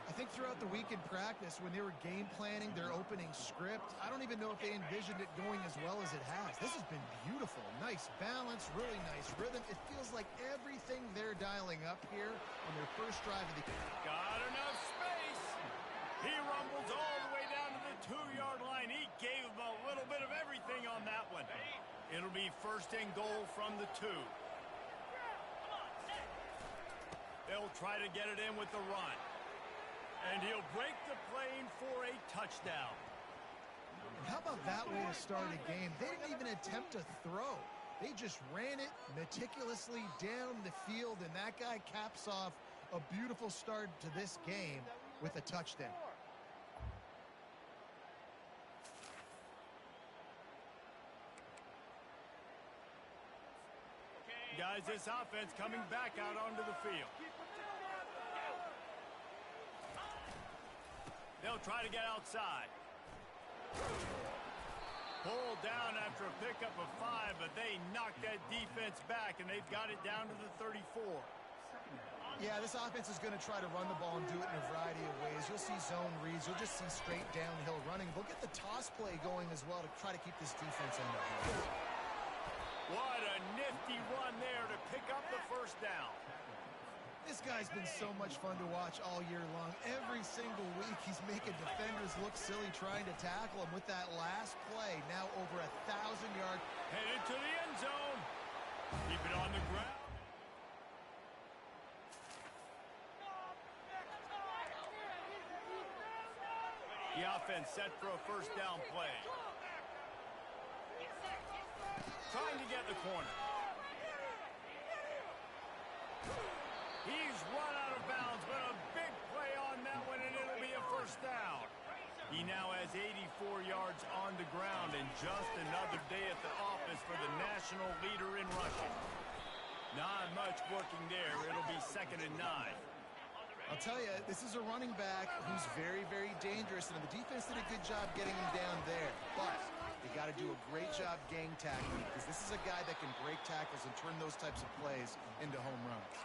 I think throughout the week in practice, when they were game planning their opening script, I don't even know if they envisioned it going as well as it has. This has been beautiful. Nice balance, really nice rhythm. It feels like everything they're dialing up here on their first drive of the game. Got enough space. He rumbles all the way down to the 2-yard line. He gave him a little bit of everything on that one. It'll be first and goal from the 2. They'll try to get it in with the run. And he'll break the plane for a touchdown. How about that way to start a game? They didn't even attempt to throw. They just ran it meticulously down the field, and that guy caps off a beautiful start to this game with a touchdown. Guys, this offense coming back out onto the field. They'll try to get outside. Pulled down after a pickup of 5, but they knocked that defense back, and they've got it down to the 34. Yeah, this offense is going to try to run the ball and do it in a variety of ways. You'll see zone reads. You'll just see straight downhill running. They'll get the toss play going as well to try to keep this defense on the field. What a nifty run there to pick up the first down. This guy's been so much fun to watch all year long. Every single week, he's making defenders look silly trying to tackle him with that last play. Now over 1,000 yards. Headed to the end zone. Keep it on the ground. The offense set for a first down play. Trying to get the corner. He's run out of bounds, but a big play on that one, and it'll be a first down. He now has 84 yards on the ground, and just another day at the office for the national leader in rushing. Not much working there. It'll be 2nd and 9. I'll tell you, this is a running back who's very, very dangerous, and the defense did a good job getting him down there. But they got to do a great job gang tackling, because this is a guy that can break tackles and turn those types of plays into home runs.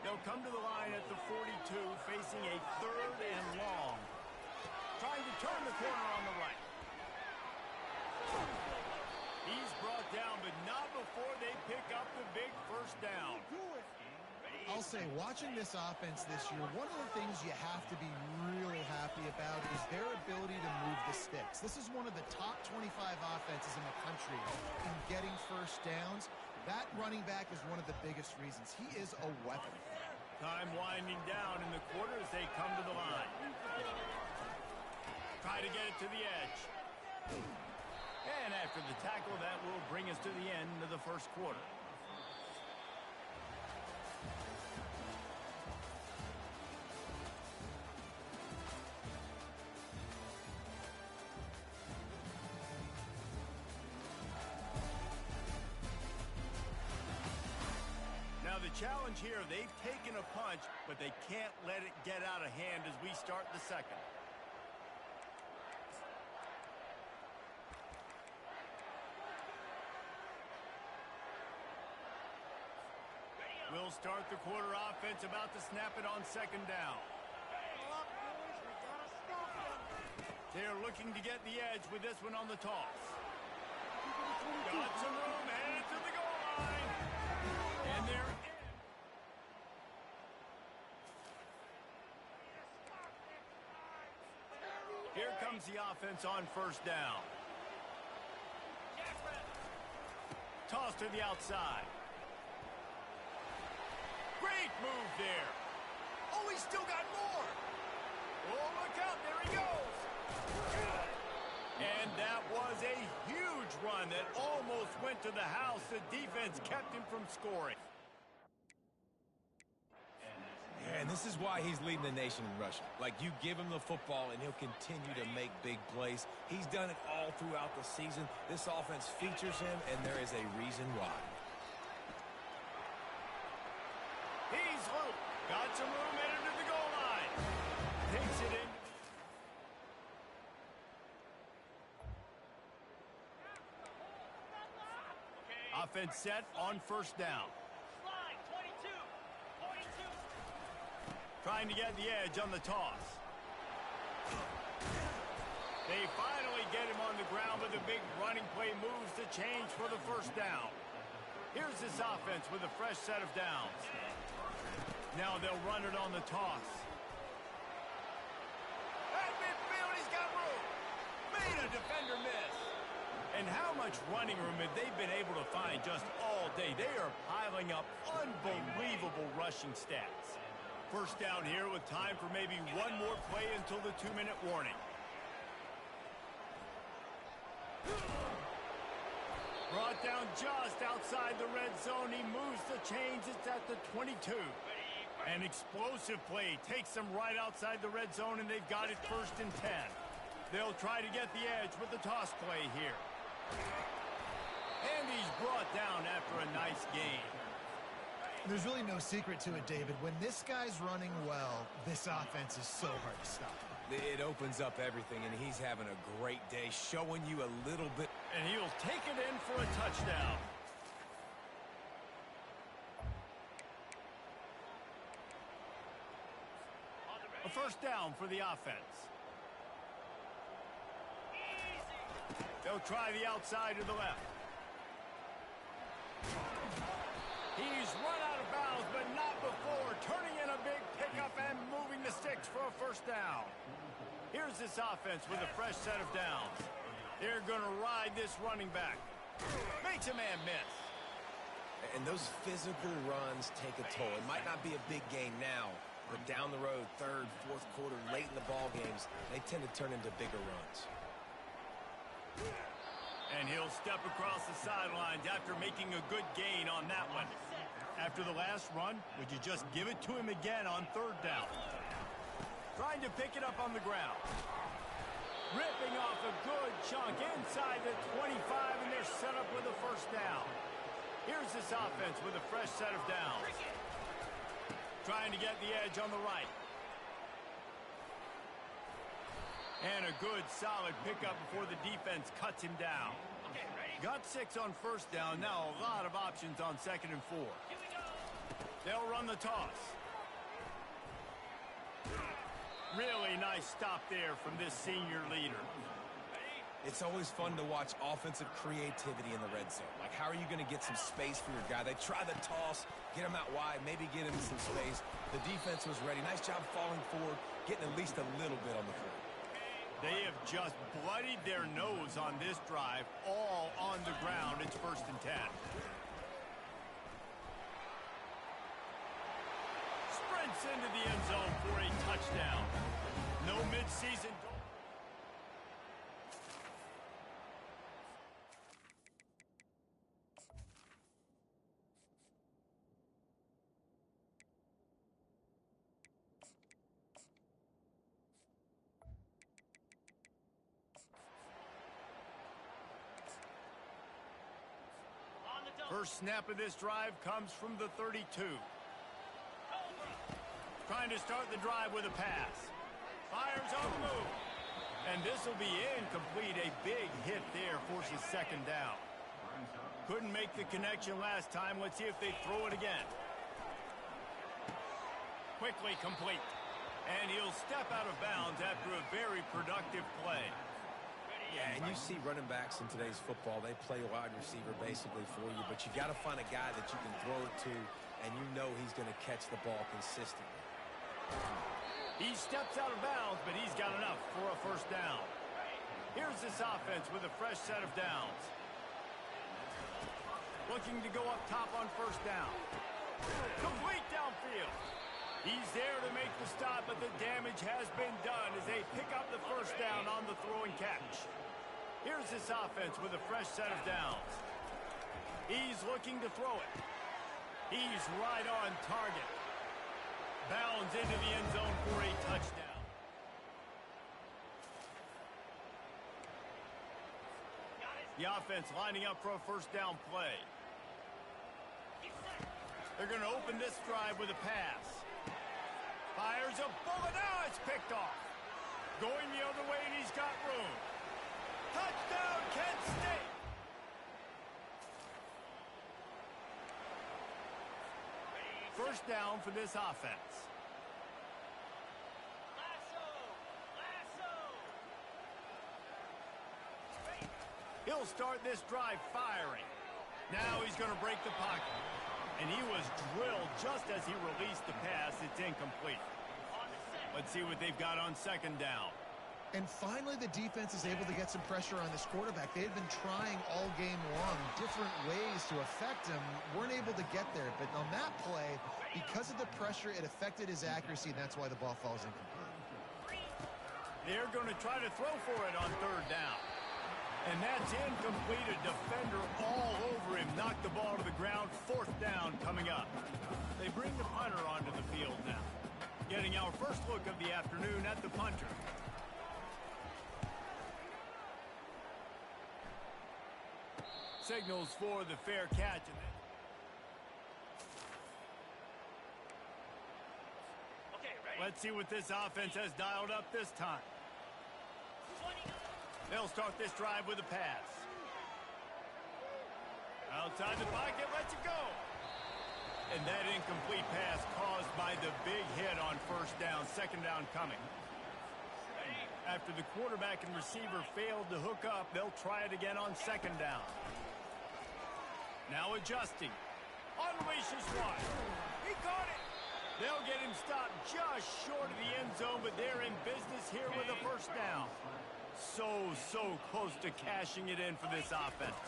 They'll come to the line at the 42, facing a 3rd and long. Trying to turn the corner on the right. He's brought down, but not before they pick up the big first down. I'll say, watching this offense this year, one of the things you have to be really happy about is their ability to move the sticks. This is one of the top 25 offenses in the country in getting first downs. That running back is one of the biggest reasons. He is a weapon. Time winding down in the quarter as they come to the line. Try to get it to the edge. And after the tackle, that will bring us to the end of the first quarter. Now the challenge here, they've taken a punch, but they can't let it get out of hand as we start the second. We'll start the quarter offense, about to snap it on second down. They're looking to get the edge with this one on the toss. Got some room, headed to the goal line. And they're in. Here comes the offense on first down. Toss to the outside. Great move there. Oh, he's still got more. Oh, look out. There he goes. And that was a huge run that almost went to the house. The defense kept him from scoring. And this is why he's leading the nation in rushing. Like, you give him the football, and he'll continue to make big plays. He's done it all throughout the season. This offense features him, and there is a reason why. He's loose. Got some room headed to the goal line. Takes it in. Offense set on first down. Trying to get the edge on the toss. They finally get him on the ground, but the big running play moves the change for the first down. Here's this offense with a fresh set of downs. Now they'll run it on the toss. At midfield, he's got room. Made a defender miss. And how much running room have they been able to find just all day? They are piling up unbelievable rushing stats. First down here with time for maybe one more play until the 2-minute warning. Brought down just outside the red zone. He moves the chains. It's at the 22. An explosive play takes them right outside the red zone, and they've got it first and 10. They'll try to get the edge with the toss play here. And he's brought down after a nice gain. There's really no secret to it, David. When this guy's running well, this offense is so hard to stop. It opens up everything, and he's having a great day, showing you a little bit. And he'll take it in for a touchdown. A first down for the offense. They'll try the outside to the left. He's run out of bounds, but not before. Turning in a big pickup and moving the sticks for a first down. Here's this offense with a fresh set of downs. They're going to ride this running back. Makes a man miss. And those physical runs take a toll. It might not be a big gain now, but down the road, third, fourth quarter, late in the ball games, they tend to turn into bigger runs. And he'll step across the sidelines after making a good gain on that one. After the last run, would you just give it to him again on third down? Trying to pick it up on the ground. Ripping off a good chunk inside the 25, and they're set up with a first down. Here's this offense with a fresh set of downs. Trying to get the edge on the right. And a good, solid pickup before the defense cuts him down. Got 6 on first down. Now a lot of options on second and 4. They'll run the toss. Really nice stop there from this senior leader. It's always fun to watch offensive creativity in the red zone. Like, how are you going to get some space for your guy? They try the toss, get him out wide, maybe get him some space. The defense was ready. Nice job falling forward, getting at least a little bit on the field. They have just bloodied their nose on this drive, all on the ground. It's first and 10. Sprints into the end zone for a touchdown. No midseason. First snap of this drive comes from the 32. Trying to start the drive with a pass. Fires on the move. And this will be incomplete. A big hit there forces second down. Couldn't make the connection last time. Let's see if they throw it again. quickly complete. And he'll step out of bounds after a very productive play. Yeah, and you see running backs in today's football, they play wide receiver basically for you, but you got to find a guy that you can throw it to, and you know he's going to catch the ball consistently. He steps out of bounds, but he's got enough for a first down. Here's this offense with a fresh set of downs. Looking to go up top on first down. Complete downfield. He's there to make the stop, but the damage has been done as they pick up the first down on the throw and catch. Here's this offense with a fresh set of downs. He's looking to throw it. He's right on target. Bounds into the end zone for a touchdown. The offense lining up for a first down play. They're going to open this drive with a pass. Fires a bullet. Now it's picked off. Going the other way, and he's got room. Touchdown, Kent State. First down for this offense. He'll start this drive firing. Now he's going to break the pocket. And he was drilled just as he released the pass. It's incomplete. Let's see what they've got on second down. And finally, the defense is able to get some pressure on this quarterback. They had been trying all game long, different ways to affect him. Weren't able to get there. But on that play, because of the pressure, it affected his accuracy, and that's why the ball falls incomplete. They're going to try to throw for it on third down. And that's incomplete. A defender all over him. Knocked the ball to the ground. Fourth down coming up. They bring the punter onto the field now. Getting our first look of the afternoon at the punter. Signals for the fair catch. Let's see what this offense has dialed up this time. They'll start this drive with a pass. Outside the pocket, lets it go. And that incomplete pass caused by the big hit on first down. Second down coming. After the quarterback and receiver failed to hook up, they'll try it again on second down. Now adjusting. Unleashes one. He caught it. They'll get him stopped just short of the end zone, but they're in business here with a first down. So close to cashing it in for this offense.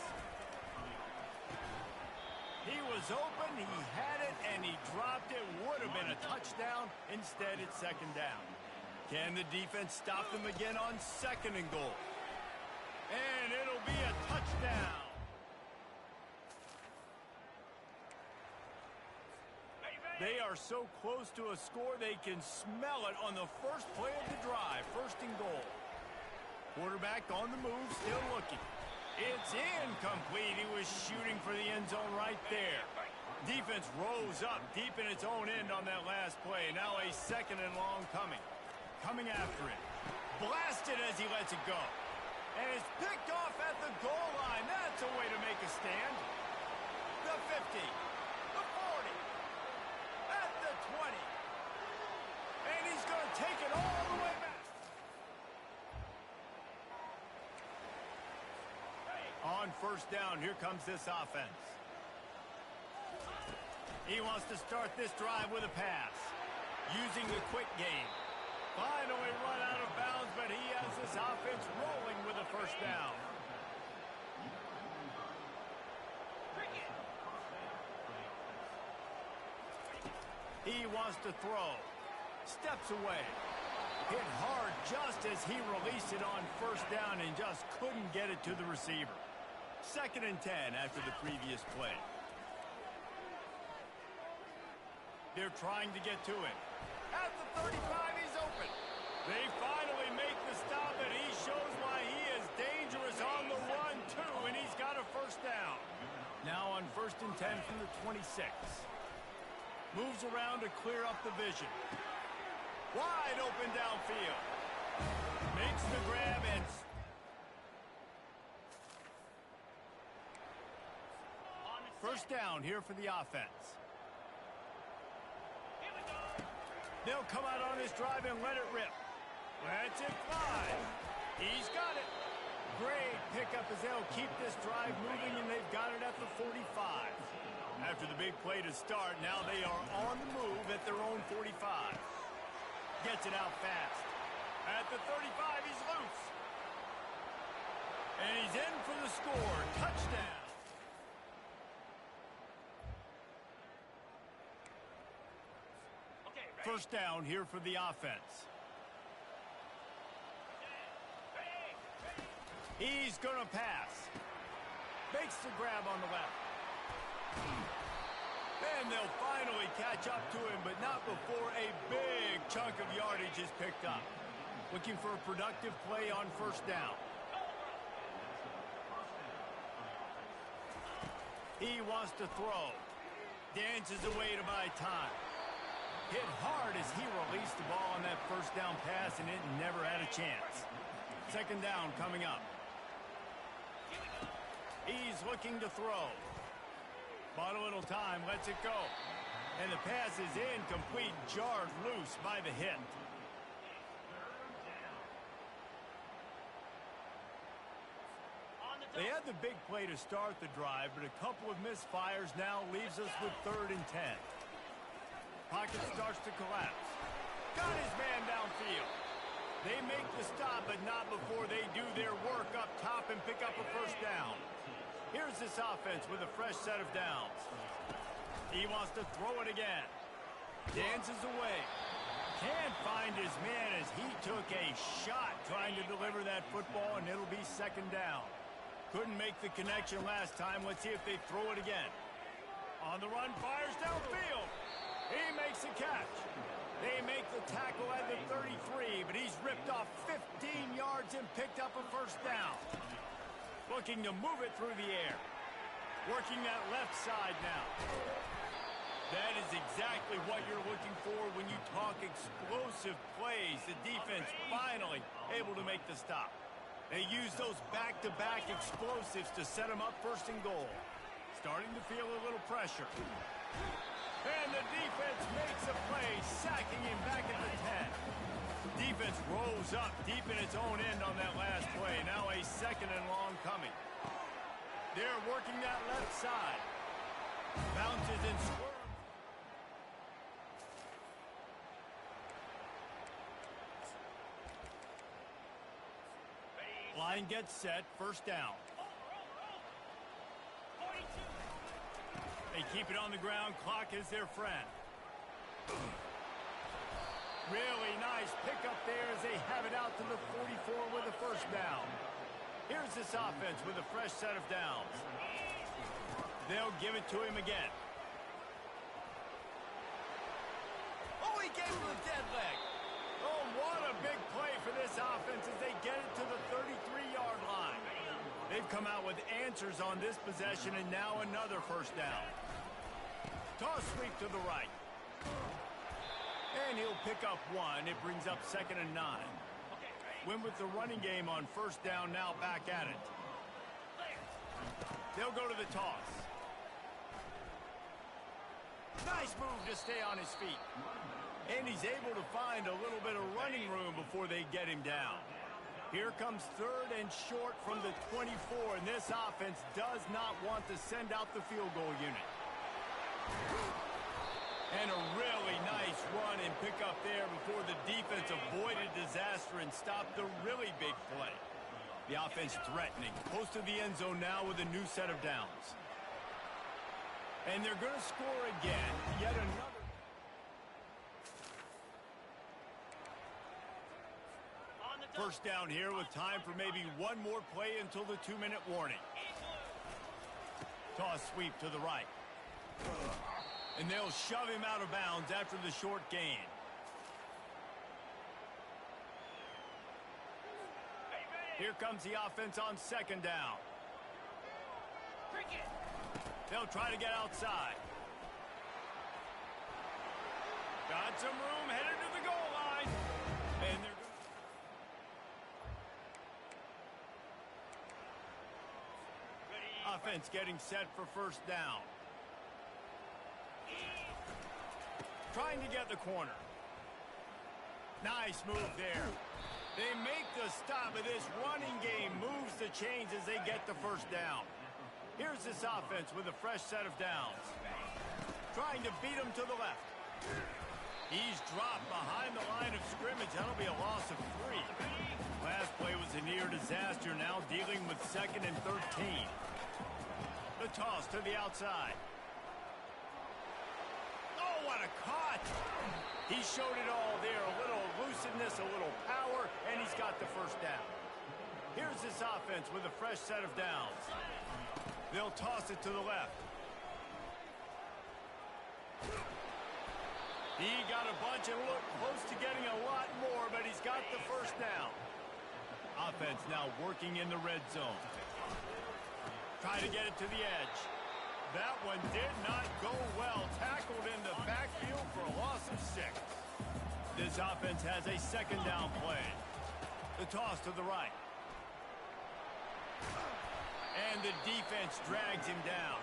He was open, he had it, and he dropped it. Would have been a touchdown. Instead, it's second down. Can the defense stop them again on second and goal? And it'll be a touchdown. They are so close to a score, they can smell it on the first play of the drive. First and goal. Quarterback on the move, still looking. It's incomplete. He was shooting for the end zone right there. Defense rose up deep in its own end on that last play. Now a second and long coming. Coming after it. Blasted as he lets it go. And it's picked off at the goal line. That's a way to make a stand. The 50. The 40. At the 20. And he's going to take it all the way back. On first down, here comes this offense. He wants to start this drive with a pass. Using the quick game. Finally run out of bounds, but he has this offense rolling with a first down. He wants to throw. Steps away. Hit hard just as he released it on first down and just couldn't get it to the receiver. Second and 10 after the previous play. They're trying to get to him. At the 35, he's open. They finally make the stop, and he shows why he is dangerous on the run, too, and he's got a first down. Now on first and 10 from the 26. Moves around to clear up the vision. Wide open downfield. Makes the grab and... First down here for the offense. They'll come out on this drive and let it rip. Lets it fly. He's got it. Great pickup as they'll keep this drive moving, and they've got it at the 45. After the big play to start, now they are on the move at their own 45. Gets it out fast. At the 35, he's loose. And he's in for the score. Touchdown. First down here for the offense. He's going to pass. Makes the grab on the left. And they'll finally catch up to him, but not before a big chunk of yardage is picked up. Looking for a productive play on first down. He wants to throw. Dances away to buy time. Hit hard as he released the ball on that first down pass, and it never had a chance. Second down coming up. He's looking to throw. Bought a little time, lets it go. And the pass is incomplete, jarred loose by the hit. They had the big play to start the drive, but a couple of misfires now leaves us with 3rd and 10. Pocket starts to collapse. Got his man downfield. They make the stop, but not before they do their work up top and pick up a first down. Here's this offense with a fresh set of downs. He wants to throw it again. Dances away. Can't find his man as he took a shot trying to deliver that football, and it'll be second down. Couldn't make the connection last time. Let's see if they throw it again. On the run, fires downfield. He makes a catch. They make the tackle at the 33, but he's ripped off 15 yards and picked up a first down. Looking to move it through the air. Working that left side now. That is exactly what you're looking for when you talk explosive plays. The defense finally able to make the stop. They use those back-to-back explosives to set them up first and goal. Starting to feel a little pressure. And the defense makes a play, sacking him back at the 10. Defense rolls up deep in its own end on that last play. Now a second and long coming. They're working that left side. Bounces and squirms. Line gets set, first down. They keep it on the ground. Clock is their friend. Really nice pickup there as they have it out to the 44 with a first down. Here's this offense with a fresh set of downs. They'll give it to him again. Oh, he gave him a dead leg. Oh, what a big play for this offense as they get it to the 33-yard line. They've come out with answers on this possession, and now another first down. Toss sweep to the right. And he'll pick up one. It brings up 2nd and 9. Win with the running game on first down, now back at it. They'll go to the toss. Nice move to stay on his feet. And he's able to find a little bit of running room before they get him down. Here comes 3rd and short from the 24, and this offense does not want to send out the field goal unit. And a really nice run and pick up there before the defense avoided disaster and stopped the really big play. The offense threatening. Close to the end zone now with a new set of downs. And they're going to score again. Yet another. First down here with time for maybe one more play until the 2-minute warning. Toss sweep to the right. And they'll shove him out of bounds after the short gain. Here comes the offense on 2nd down. They'll try to get outside. Got some room, headed to the goal line. And they're offense getting set for first down. Trying to get the corner. Nice move there. They make the stop, but this running game moves the chains as they get the first down. Here's this offense with a fresh set of downs. Trying to beat him to the left. He's dropped behind the line of scrimmage. That'll be a loss of 3. Last play was a near disaster. Now dealing with 2nd and 13. The toss to the outside. Oh, what a cut! He showed it all there. A little elusiveness, a little power, and he's got the first down. Here's this offense with a fresh set of downs. They'll toss it to the left. He got a bunch and looked close to getting a lot more, but he's got the first down. Offense now working in the red zone. Try to get it to the edge. That one did not go well. Tackled in the backfield for a loss of 6. This offense has a 2nd down play. The toss to the right. And the defense drags him down.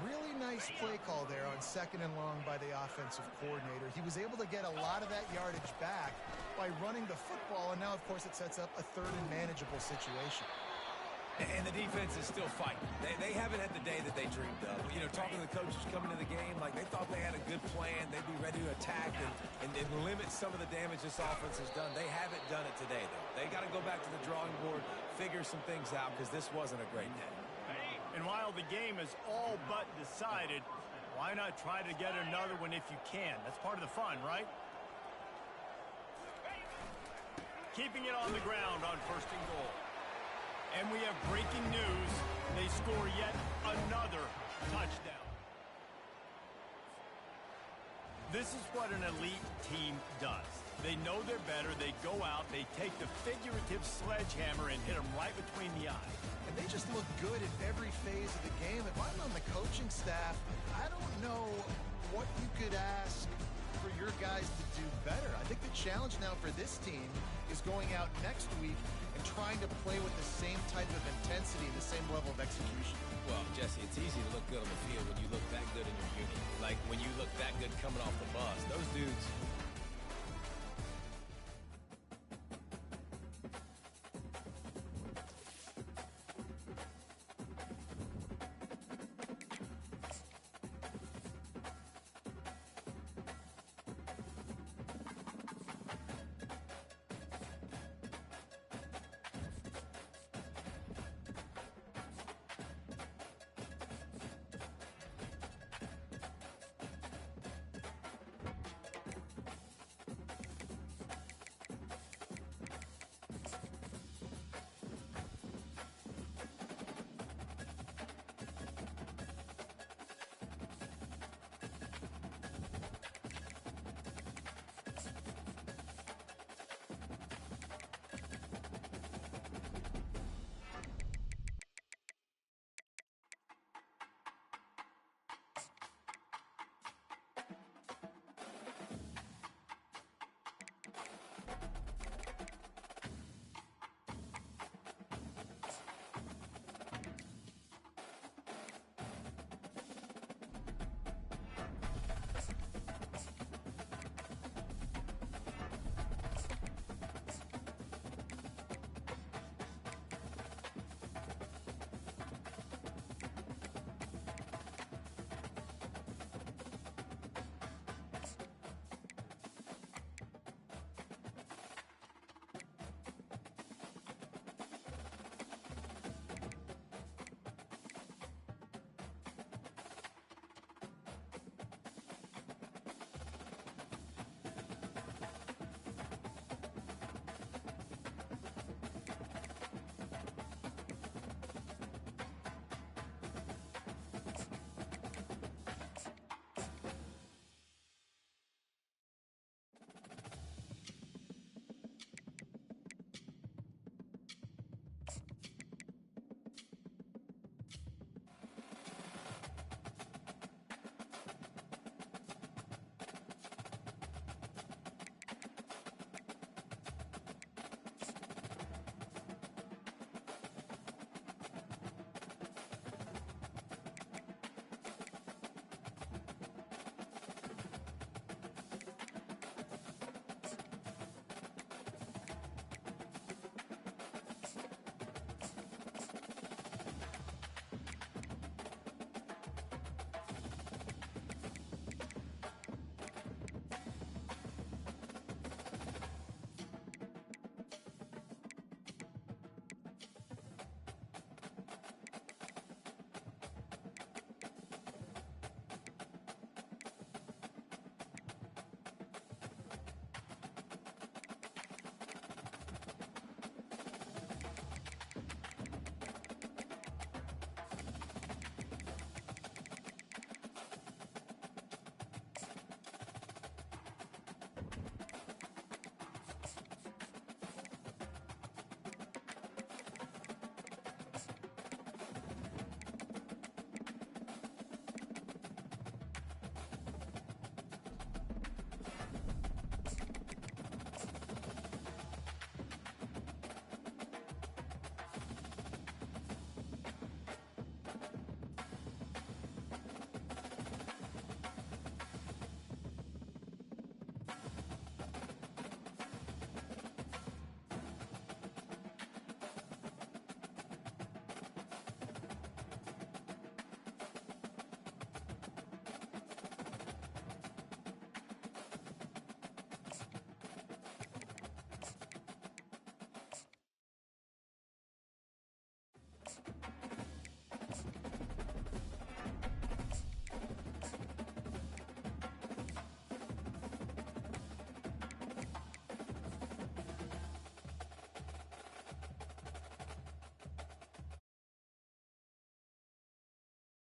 Really nice play call there on 2nd and long by the offensive coordinator. He was able to get a lot of that yardage back by running the football, and now, of course, it sets up a 3rd and manageable situation. And the defense is still fighting. They haven't had the day that they dreamed of. You know, talking to the coaches coming into the game, like they thought they had a good plan. They'd be ready to attack and limit some of the damage this offense has done. They haven't done it today, though. They got to go back to the drawing board, figure some things out, because this wasn't a great day. And while the game is all but decided, why not try to get another one if you can? That's part of the fun, right? Keeping it on the ground on 1st and goal. And we have breaking news. They score yet another touchdown. This is what an elite team does. They know they're better. They go out. They take the figurative sledgehammer and hit them right between the eyes. And they just look good at every phase of the game. If I'm on the coaching staff, I don't know what you could ask for your guys to do better. I think the challenge now for this team is going out next week and trying to play with the same type of intensity, the same level of execution. Well, Jesse, it's easy to look good on the field when you look that good in your unit. Like when you look that good coming off the bus. Those dudes...